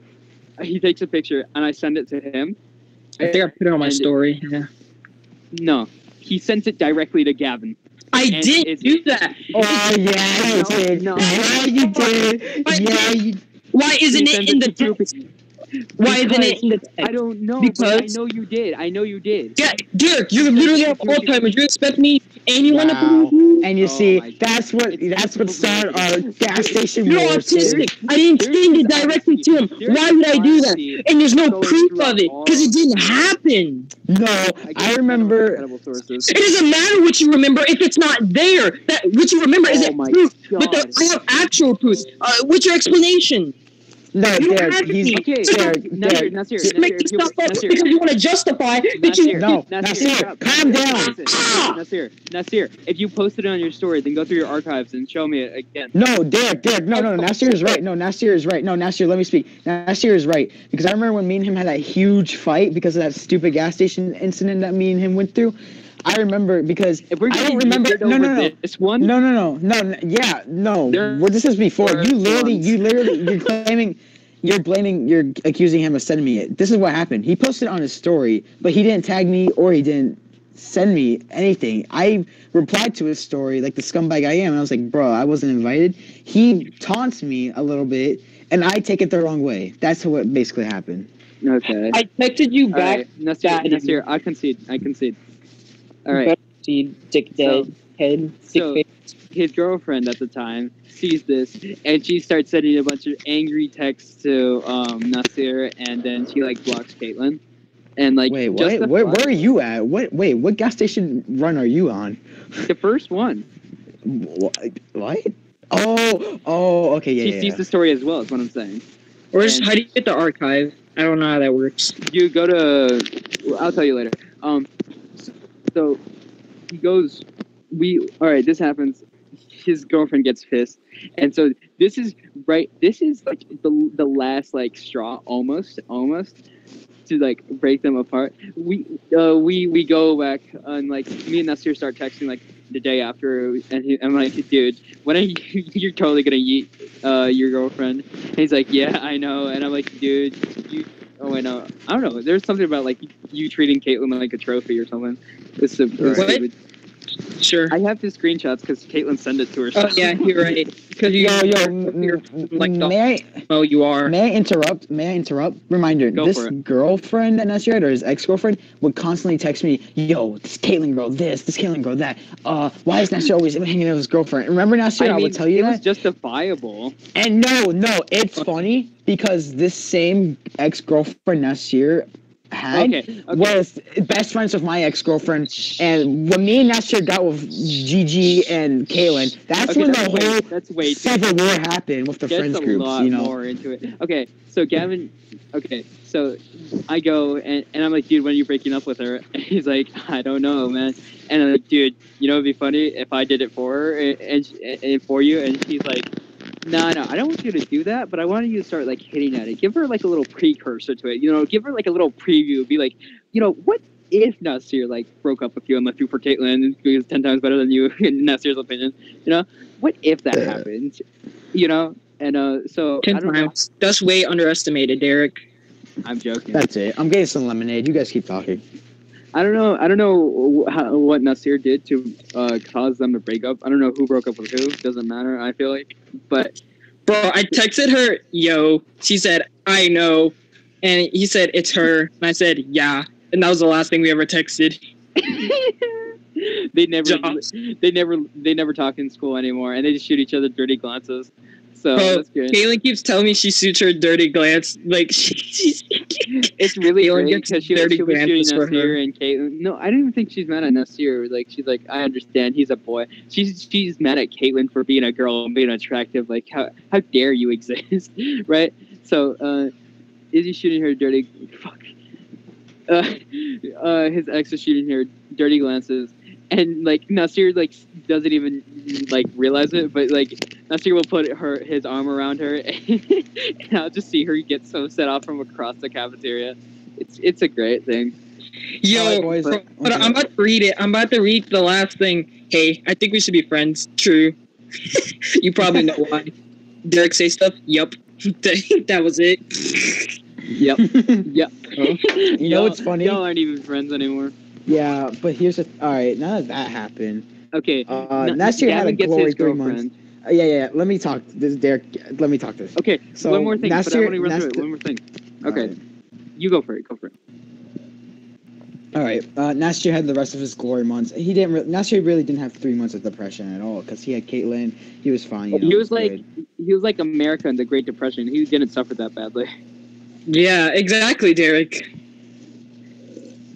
He takes a picture, and I send it to him. I think I put it on my story. Yeah. No, he sent it directly to Gavin. I did do that. Oh yeah, you did. No. Yeah, you did. Yeah, you. Why isn't it in the text? Why isn't it in the text? I don't know. Because but I know you did. Yeah, Derek, you're literally have Alzheimer's. You expect me anyone to believe you? And you see, that's what started our gas station You're war. autistic. I didn't send it directly to him. Why would I do that? And there's no proof of it because it didn't happen. No, I remember. It doesn't matter what you remember if it's not there. That what you remember isn't proof. But I have actual proof. What's your explanation? No, Derek, he's okay. Derek. Nasir, Just making stuff up because you want to justify that you. No, Nasir, calm down. Nasir, if you posted it on your story, then go through your archives and show me it again. No, Derek, no, Nasir is right. No, Nasir is right. No, Nasir, let me speak. Nasir is right. Because I remember when me and him had that huge fight because of that stupid gas station incident that me and him went through. I remember because if we're I don't remember. No. This one? No. Yeah, no. Well, this is before. You're accusing him of sending me it. This is what happened. He posted on his story, but he didn't tag me or he didn't send me anything. I replied to his story like the scumbag I am, and I was like, bro, I wasn't invited. He taunts me a little bit, and I take it the wrong way. That's what basically happened. Okay. I texted you back. Right. Nasir, I concede. All right. Dick dead head. So his girlfriend at the time sees this, and she starts sending a bunch of angry texts to Nasir, and then she like blocks Caitlin. And like, wait, what? Where are you at? What gas station run are you on? The first one. What? Oh, okay, yeah. She sees the story as well. Is what I'm saying. Or just, how do you get the archive? I don't know how that works. You go to. I'll tell you later. So he goes. All right. This happens. His girlfriend gets pissed, and so this is right. This is like the last like straw, almost to like break them apart. We go back and like me and Nasir start texting like the day after, and I'm like, dude, when are you're totally gonna eat your girlfriend? And he's like, yeah, I know, and I'm like, dude, you. Oh wait, no, I don't know. There's something about like you treating Caitlin like a trophy or something. It's stupid. Sure. I have the screenshots because Caitlin sent it to her. Oh yeah, you're right. Because you're like you are. May I interrupt? Reminder: this girlfriend that Nasir had, or his ex-girlfriend, would constantly text me, "Yo, this Caitlin girl, this Caitlin girl, that. Why is Nasir always hanging out with his girlfirend?" Remember Nasir? I would tell you that. It was justifiable. And no, it's funny because this same ex-girlfriend Nasir had was best friends with my ex-girlfriend, and when me and Nasir got with Gigi and Kaylin, that's when the whole civil war happened with the friends groups. A lot more into it. Okay, so Gavin. Okay, so I go and I'm like, dude, when are you breaking up with her? And he's like, I don't know, man. And I'm like, dude, you know, it'd be funny if I did it for her and for you. And he's like, no, I don't want you to do that, but I wanted you to start like hitting at it. Give her like a little precursor to it, you know. Give her like a little preview. Be like, you know, what if Nasir like broke up with you and left you for Caitlin and he was 10 times better than you in Nasir's opinion? You know, what if that happened? You know, and so 10 times. That's way underestimated, Derek. I'm joking. That's it. I'm getting some lemonade. You guys keep talking. I don't know what Nasir did to cause them to break up. I don't know who broke up with who. Doesn't matter. I feel like, but Bro, I texted her, yo. She said, I know. And he said, it's her. And I said, yeah. And that was the last thing we ever texted. they never talk in school anymore, and they just shoot each other dirty glances. So that's good. Caitlin keeps telling me she shoots her dirty glance. Like she's it's really Caitlin great because she'll be shooting Nasir and Caitlin. No, I don't even think she's mad at Nasir. Like she's like, I understand he's a boy. She's mad at Caitlin for being a girl and being attractive. Like how dare you exist, right? So Izzy's shooting her dirty fuck. His ex is shooting her dirty glances, and like Nasir like doesn't even like realize it, but like Nasir will put his arm around her, and I'll just see her get so set off from across the cafeteria. It's a great thing. Yo, but I'm about to read it. I'm about to read the last thing. Hey, I think we should be friends. True. You probably know why. Derek say stuff. Yup. That was it. Yep. Yep. You know what's funny? Y'all aren't even friends anymore. Yeah, but here's alright, now that happened. Okay. Nasir had a glory 3 months. Yeah. Let me talk. This is Derek. Let me talk this. Okay. So one more thing. Nasir, but I want to run through it. One more thing. Okay. Right. You go for it. All right. Nasir had the rest of his glory months. Nasir really didn't have 3 months of depression at all because he had Caitlin. He was fine. You know, he was like America in the Great Depression. He didn't suffer that badly. Yeah, exactly, Derek.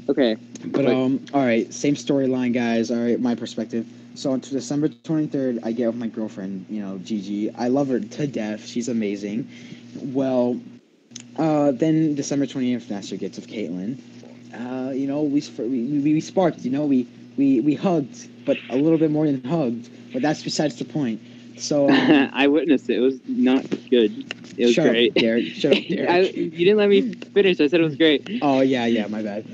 Okay. But all right, same storyline, guys. All right, my perspective. So on December 23rd, I get with my girlfriend, you know, Gigi. I love her to death. She's amazing. Well, then December 28th, Nasir gets with Caitlin. You know, we sparked. You know, we hugged, but a little bit more than hugged. But that's besides the point. So I witnessed it. It was not good. It was great. Derek. Shut up, Derek. You didn't let me finish. I said it was great. Oh yeah, my bad.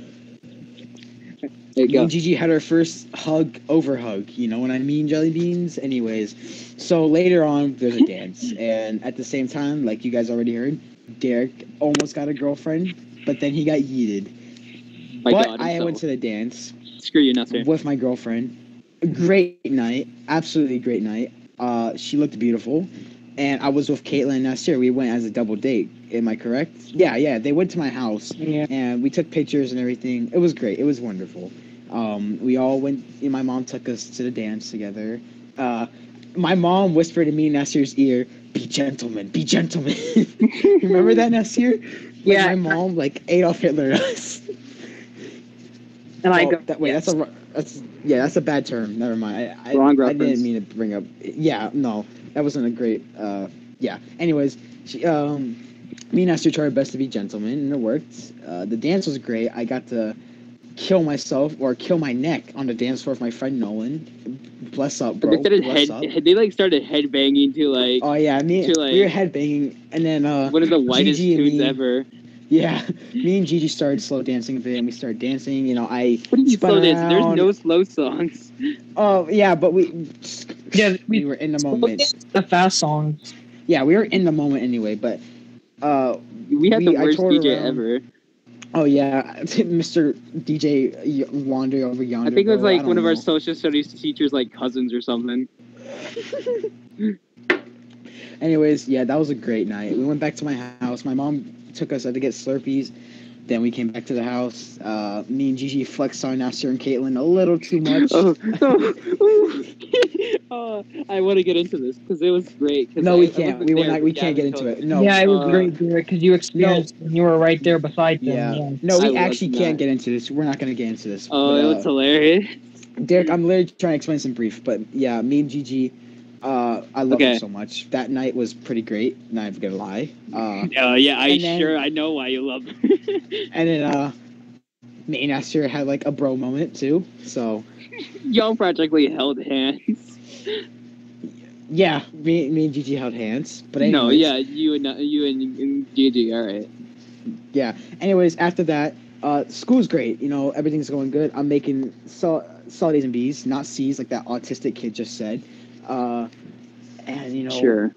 There you go. And Gigi had her first over hug. You know what I mean, jelly beans? Anyways, so later on, there's a dance. And at the same time, like you guys already heard, Derek almost got a girlfriend, but then he got yeeted. I went to the dance. Screw you, Nasir. With my girlfriend. Great night. Absolutely great night. She looked beautiful. And I was with Caitlin and Nasir. We went as a double date. Am I correct? Yeah. They went to my house. Yeah. And we took pictures and everything. It was great. It was wonderful. We all went. My mom took us to the dance together. My mom whispered in me in Nasir's ear, "Be gentlemen, be gentlemen." Remember that, Nasir? Like, yeah. My mom like Adolf Hitler us. And I go. That's a bad term. Never mind. I didn't mean to bring up. Yeah, no, that wasn't a great. Yeah. Anyways, me and Nasir tried our best to be gentlemen, and it worked. The dance was great. I got to kill myself or kill my neck on the dance floor with my friend Nolan. Bless up, bro. They started headbanging to like. Oh yeah, we were headbanging, and then one of the whitest tunes ever. Yeah, me and Gigi started slow dancing a bit, and we started dancing. You know, What do you slow dancing? There's no slow songs. Oh yeah, but we were in the moment. The fast songs. Yeah, we were in the moment anyway. But we had the worst DJ ever. Oh yeah, Mr. DJ wandering over yonder. I think it was like one of our social studies teachers, like cousins or something. Anyways, yeah, that was a great night. We went back to my house. My mom took us to get Slurpees. Then we came back to the house. Me and Gigi flexed on Nasir and Caitlin a little too much. I want to get into this because it was great. No, we can't. We can't get into it. No. Yeah, it was great, Derek, because you experienced and you were right there beside them. Yeah. No, we actually can't get into this. We're not going to get into this. Oh, it was hilarious. Derek, I'm literally trying to explain some brief, but yeah, me and Gigi, I love her so much. That night was pretty great. Not even gonna lie. I know why you love her. And then me and Nasir had like a bro moment too. So y'all practically held hands. Yeah, me and Gigi held hands. But anyways, no, yeah, you and Gigi, all right. Yeah. Anyways, after that, school's great. You know, everything's going good. I'm making solid A's and B's, not C's, like that autistic kid just said. And you know, sure.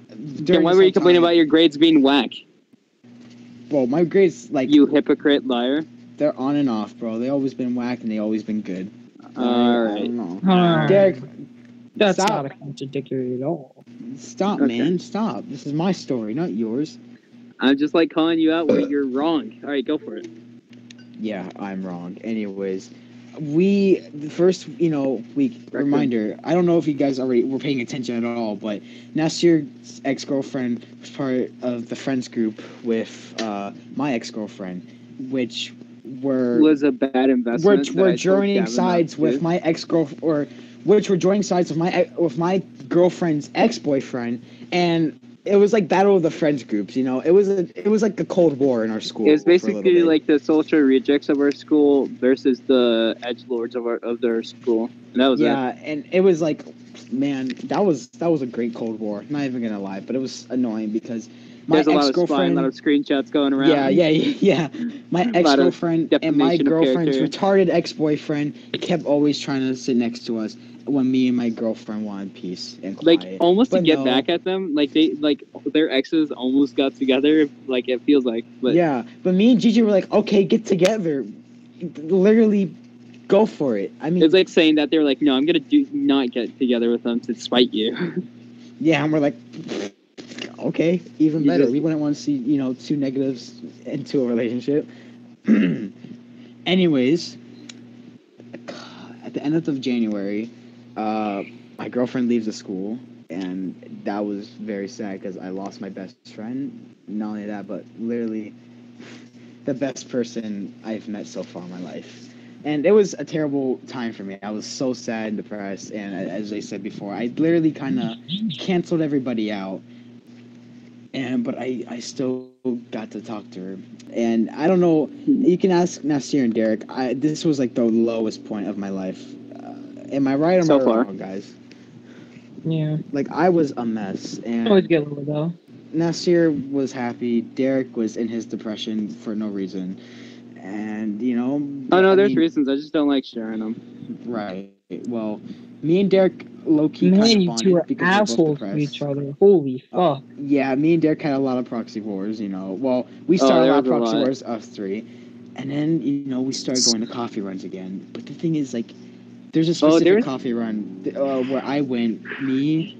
Then why were you complaining about your grades being whack? well, my grades like You hypocrite liar. they're on and off, bro. They always been whack and they always been good. All I right. don't know. Alright. Derek, That's stop. not a contradictory at all. Stop, Okay. man. Stop. This is my story, not yours. I'm just like calling you out where you're wrong. All right, go for it. Yeah, I'm wrong. Anyways, the first, week, reminder, I don't know if you guys already were paying attention at all, but Nasir's ex-girlfriend was part of the friends group with my ex-girlfriend, which Was a bad investment. which were joining sides with my ex-girlfriend, or which were joining sides with my girlfriend's ex-boyfriend, and it was like battle of the friends groups. It was like the Cold War in our school. It was for a basically little bit. like the social rejects of our school versus the edgelords of their school. And that was and it was like, man, that was a great Cold War. Not even gonna lie, but it was annoying because my There's a lot of ex-girlfriend, spying, a lot of screenshots going around. yeah. My lot of ex-girlfriend and my defamation of girlfriend's character. retarded ex-boyfriend kept always trying to sit next to us when me and my girlfriend wanted peace and quiet. Like almost to But get no. back at them, like their exes almost got together. Like it feels like, but Yeah, but me and Gigi were like, okay, get together. Literally, go for it. I mean, it's like saying that they're like, no, I'm gonna not get together with them to spite you. yeah, and we're like, okay, even You better. just- We wouldn't want to see, two negatives into a relationship. Anyways, at the end of January, my girlfriend leaves the school, and that was very sad because I lost my best friend. Not only that, but literally the best person I've met so far in my life. And it was a terrible time for me. I was so sad and depressed, and as I said before, I literally kind of canceled everybody out. But I still got to talk to her. And I don't know, you can ask Nasir and Derek, this was like the lowest point of my life. Am I right or am So I far. wrong, guys? Yeah. Like, I was a mess. And Always get low though. Nasir was happy. Derek was in his depression for no reason. And, Oh no, I there's mean, reasons. I just don't like sharing them. Right. Well, me and Derek low-key Man, kind of you bonded two are because we're both assholes to depressed. each other. Holy fuck. Yeah, me and Derek had a lot of proxy wars, Well, we Oh, started a there lot of was a proxy lot. wars, us three. And then, we started going to coffee runs again. But the thing is, like, there's a specific there's- coffee run where I went, me,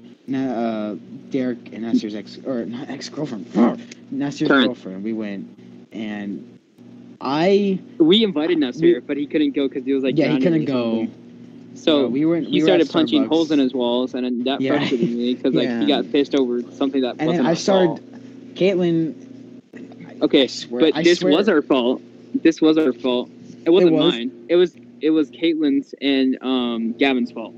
Derek, and Nasir's not ex-girlfriend, Nasir's Current. girlfriend, we went. And We invited Nasir, but he couldn't go because he was like, yeah, he drowning couldn't or go. something. So we were he at started punching Starbucks. holes in his walls, and then that Yeah. frustrated me because Yeah. he got pissed over something that And wasn't then I our fault. started, Caitlin. Okay, I swear, but this was our fault. This was our fault. It wasn't was? mine. It was Caitlin's and Gavin's fault.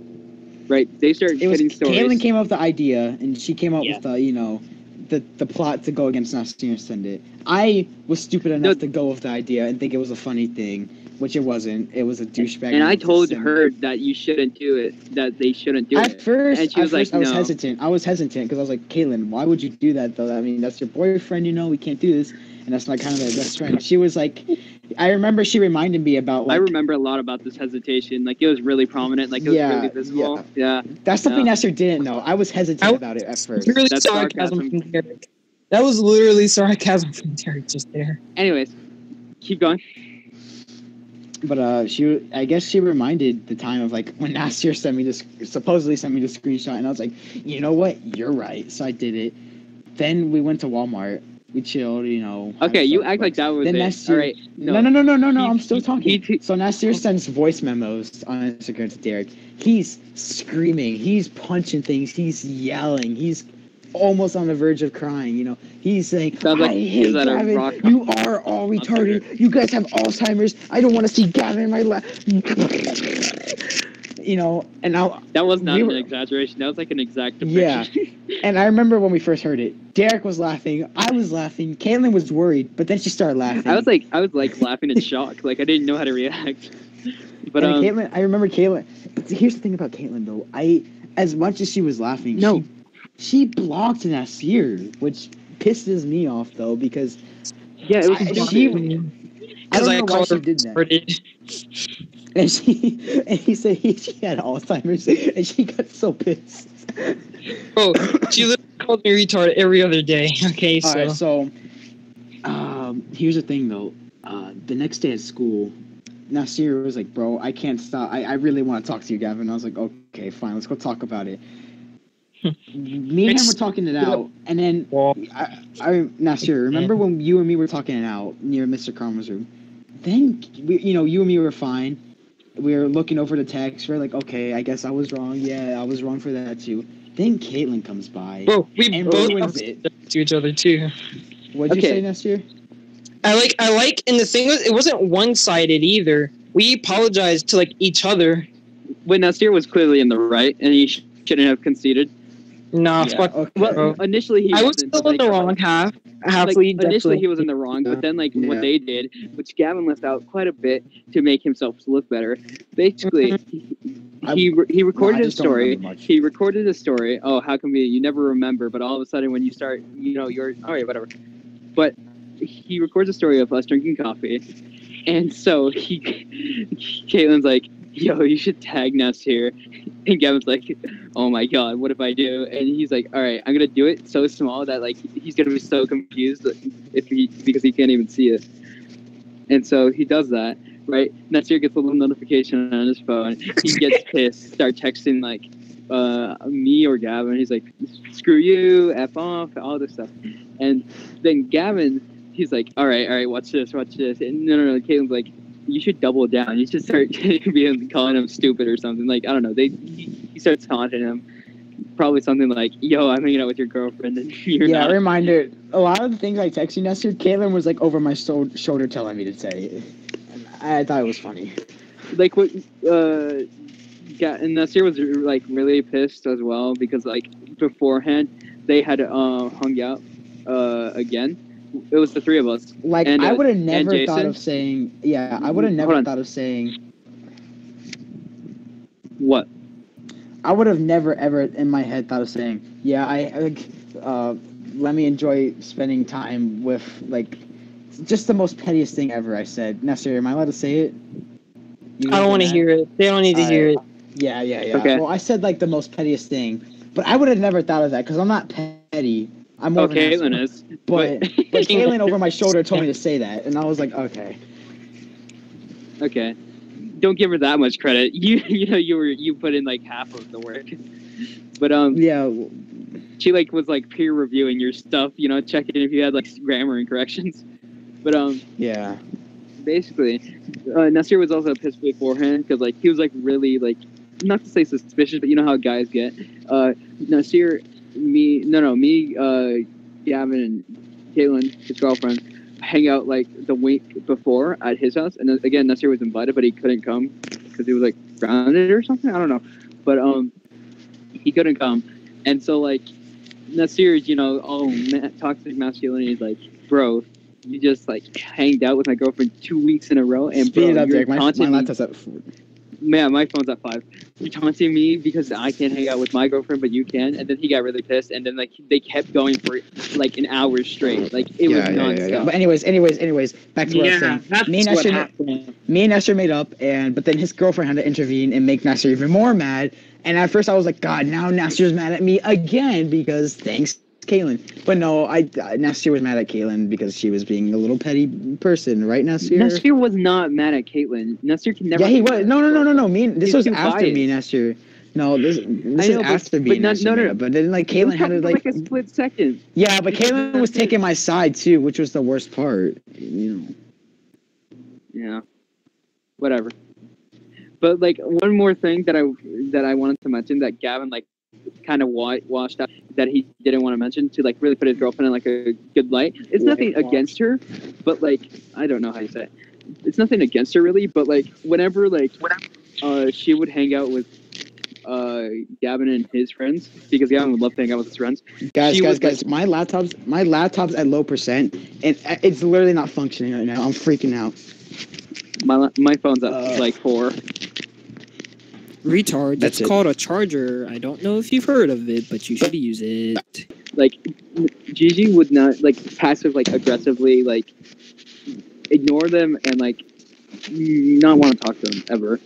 Right? They started It was getting stories. Caitlin came up with the idea, and she came up Yeah. with the plot to go against Nasir and send it. I was stupid enough No. to go with the idea and think it was a funny thing, which it wasn't. It was a douchebag. And I move to told send her that you shouldn't do it. That they shouldn't do At it. first, and she was like, I was no. hesitant. I was hesitant because I was like, Caitlin, why would you do that though? I mean, that's your boyfriend, we can't do this. And that's my kind of my best friend. She was like, I remember she reminded me about I like, remember a lot about this hesitation. Like it was really prominent. Like it was Yeah, really visible. Yeah. that's something Yeah. Nasir didn't know. I was hesitant I- about it at first. Literally That's sarcasm sarcasm. from Derek. That was literally sarcasm from Derek just there. Anyways, keep going. But I guess she reminded the time of like when Nasir supposedly sent me the screenshot, and I was like, you know what, you're right. So I did it. Then we went to Walmart. We chilled, Okay, had you Starbucks. act like that was Then it. Nasir, All right. No. He- I'm still talking. he- So Nasir sends voice memos on Instagram to Derek. He's screaming. He's punching things. He's yelling. He's almost on the verge of crying. He's saying, Sounds like I he hate was at a Gavin. rock You are all retarded. You guys have Alzheimer's. I don't want to see Gavin in my life. And now, That was not we an were- exaggeration. That was like an exact Yeah. depiction. and I remember when we first heard it, Derek was laughing. I was laughing. Caitlin was worried, but then she started laughing. I was like laughing in shock. Like I didn't know how to react. But And Caitlin, I remember Caitlin. But here's the thing about Caitlin, though. As much as she was laughing, No. she blocked Nasir, which pisses me off, though, because yeah, it was I- stupid. she- I Because don't I know why called she her did that. retarded. And he said she had Alzheimer's, and she got so pissed. Bro, she literally called me retarded every other day. Okay, so. All right, so Here's the thing though. The next day at school, Nasir was like, "Bro, I can't stop. I really want to talk to you, Gavin." I was like, "Okay, fine. Let's go talk about it." Me and him were talking it out, and then Nasir, remember when you and me were talking it out near Mr. Karma's room? Then you and me were fine. We were looking over the text. We're like, okay, I guess I was wrong. Yeah, I was wrong for that too. Then Caitlin comes by. Bro, we and both ruins it to each other too. What'd you say, Nasir? I like, and the thing was, it wasn't one-sided either. We apologized to like each other. When Nasir was clearly in the right, and he shouldn't have conceded. Nah, Yeah, fuck. okay. Well, initially I was still in the wrong half. Initially he was in the wrong, but then what they did, which Gavin left out quite a bit to make himself look better. Basically, he recorded a story. He recorded a story. Oh, how come you never remember? But all of a sudden, when you start, you're all right, whatever. But he records a story of us drinking coffee, and so Caitlin's like, "Yo, you should tag Nasir." And Gavin's like, "Oh my god, what if I do?" And he's like, "All right, I'm gonna do it so small that like he's gonna be so confused because he can't even see it." And so he does that, right? Nasir gets a little notification on his phone. He gets pissed, start texting like me or Gavin. He's like, "Screw you, f off," all this stuff. And then Gavin, he's like, "All right, watch this." And no, Caitlin's like, "You should double down. You should start calling him stupid or something." Like, I don't know. He starts taunting him. Probably something like, "Yo, I'm hanging out with your girlfriend and you're not." Yeah, reminder. A lot of the things I texted you, Nasir, Caitlin was like over my shoulder telling me to say. I thought it was funny. Like what? And Nasir was like really pissed as well because like beforehand they had hung out again. It was the three of us. Like, and, I would have never Jason. thought of saying. Yeah, I would have never thought of saying. What? I would have never ever in my head thought of saying, "Yeah, let me enjoy spending time with like." Just the most pettiest thing ever. I said, Nasir, am I allowed to say it? I don't want to hear it. They don't need to hear it. Yeah. Okay. Well, I said like the most pettiest thing, but I would have never thought of that because I'm not petty. I'm more of an Caitlin asshole. is. But Caitlin over my shoulder told me to say that, and I was like, okay. Okay. Don't give her that much credit. You put in like half of the work. But yeah. She like was like peer reviewing your stuff, checking if you had like grammar incorrections. But yeah. Basically, Nasir was also pissed beforehand because like he was like really like, not to say suspicious, but you know how guys get. Nasir, me, Gavin and Caitlin, his girlfriend, hang out like the week before at his house, and then, again Nasir was invited, but he couldn't come because he was like grounded or something. I don't know, but he couldn't come, and so like Nasir's toxic masculinity is like, bro, you just like hanged out with my girlfriend 2 weeks in a row, and Speed it up, you're Derek. My laptop's at 4. Man, my phone's at 5. You're taunting me because I can't hang out with my girlfriend, but you can. And then he got really pissed, and then like they kept going for like an hour straight. Like it was nonstop. Yeah. But anyways, back to what I was saying. That's what happened. Me and Nasir made up, but then his girlfriend had to intervene and make Nasir even more mad. And at first I was like, God, now Nasir's mad at me again because thanks, Caitlin. But no, Nasir was mad at Caitlin because she was being a little petty person, right, Nasir? Nasir was not mad at Caitlin. Nasir can never. Yeah, he was. No. This was after me and Nasir. No, this is after me and Nasir. No. But then like Caitlin had to like a split second. Yeah, but Caitlin was taking my side too, which was the worst part. Yeah. Whatever. But like one more thing that I wanted to mention that Gavin like kind of washed out that he didn't want to mention to like really put his girlfriend in like a good light. It's nothing against her, but like I don't know how you say it. It's nothing against her really, but like whenever she would hang out with Gavin and his friends because Gavin would love to hang out with his friends. Guys, my laptop's at low percent and it's literally not functioning right now. I'm freaking out. My phone's at like 4. Retard. That's called a charger. I don't know if you've heard of it, but you should use it. Like, Gigi would not, like, passive, like, aggressively, like, ignore them and, like, not want to talk to them, ever.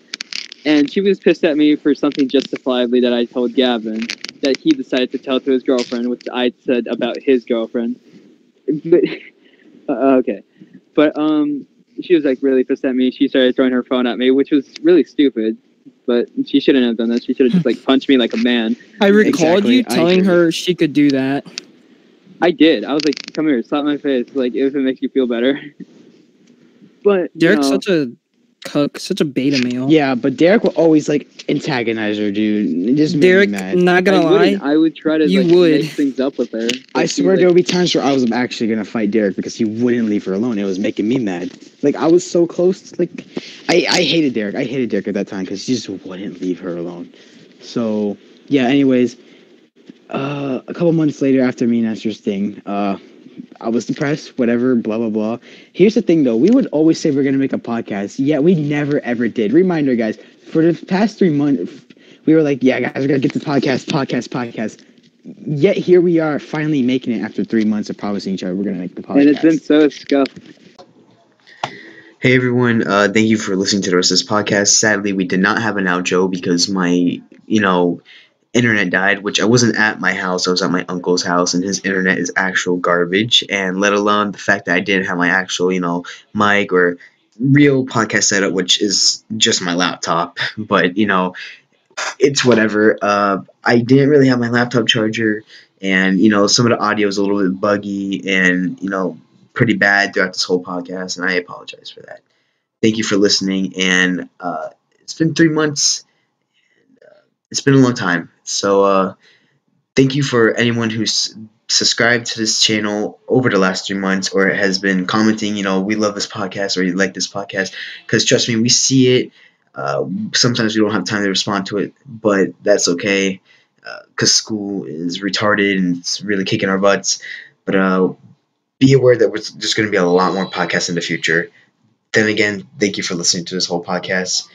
And she was pissed at me for something justifiably that I told Gavin that he decided to tell to his girlfriend, which I said about his girlfriend. But Okay, but she was like really pissed at me. She started throwing her phone at me, which was really stupid. But she shouldn't have done that. She should have just like punched me like a man. I recalled you telling her she could do that. I did. I was like, "Come here, slap my face, like if it makes you feel better." But Derek's such a cuck, such a beta male. Yeah, but Derek will always like antagonize her, dude. It just made Derek, me mad. not gonna lie, I would try to make things up with her. I swear there would be times where I was actually gonna fight Derek because he wouldn't leave her alone. It was making me mad. Like I was so close. Like I hated Derek. I hated Derek at that time because he just wouldn't leave her alone. So yeah. Anyways, a couple months later after me and Esther's thing, I was depressed, whatever, blah, blah, blah. Here's the thing, though. We would always say we're going to make a podcast. Yeah, we never, ever did. Reminder, guys, for the past 3 months, we were like, yeah, guys, we're going to get the podcast. Yet here we are finally making it after 3 months of promising each other we're going to make the podcast. And it's been so scuffed. Hey, everyone. Thank you for listening to the rest of this podcast. Sadly, we did not have an outro because my, internet died, which I wasn't at my house. I was at my uncle's house, and his internet is actual garbage. And let alone the fact that I didn't have my actual, mic or real podcast setup, which is just my laptop. But, it's whatever. I didn't really have my laptop charger, and, some of the audio is a little bit buggy and, pretty bad throughout this whole podcast, and I apologize for that. Thank you for listening, and it's been 3 months. It's been a long time. So thank you for anyone who's subscribed to this channel over the last 3 months or has been commenting, we love this podcast or you like this podcast. Because trust me, we see it. Sometimes we don't have time to respond to it, but that's okay because school is retarded and it's really kicking our butts. But be aware that there's going to be a lot more podcasts in the future. Then again, thank you for listening to this whole podcast.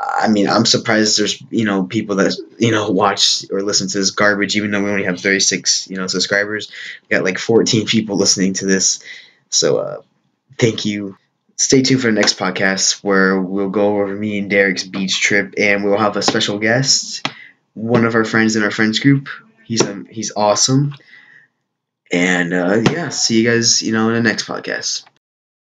I mean, I'm surprised there's, people that, watch or listen to this garbage, even though we only have 36, subscribers. We got like 14 people listening to this. So thank you. Stay tuned for the next podcast where we'll go over me and Derek's beach trip, and we'll have a special guest, one of our friends in our friends group. He's awesome. And yeah, see you guys, in the next podcast.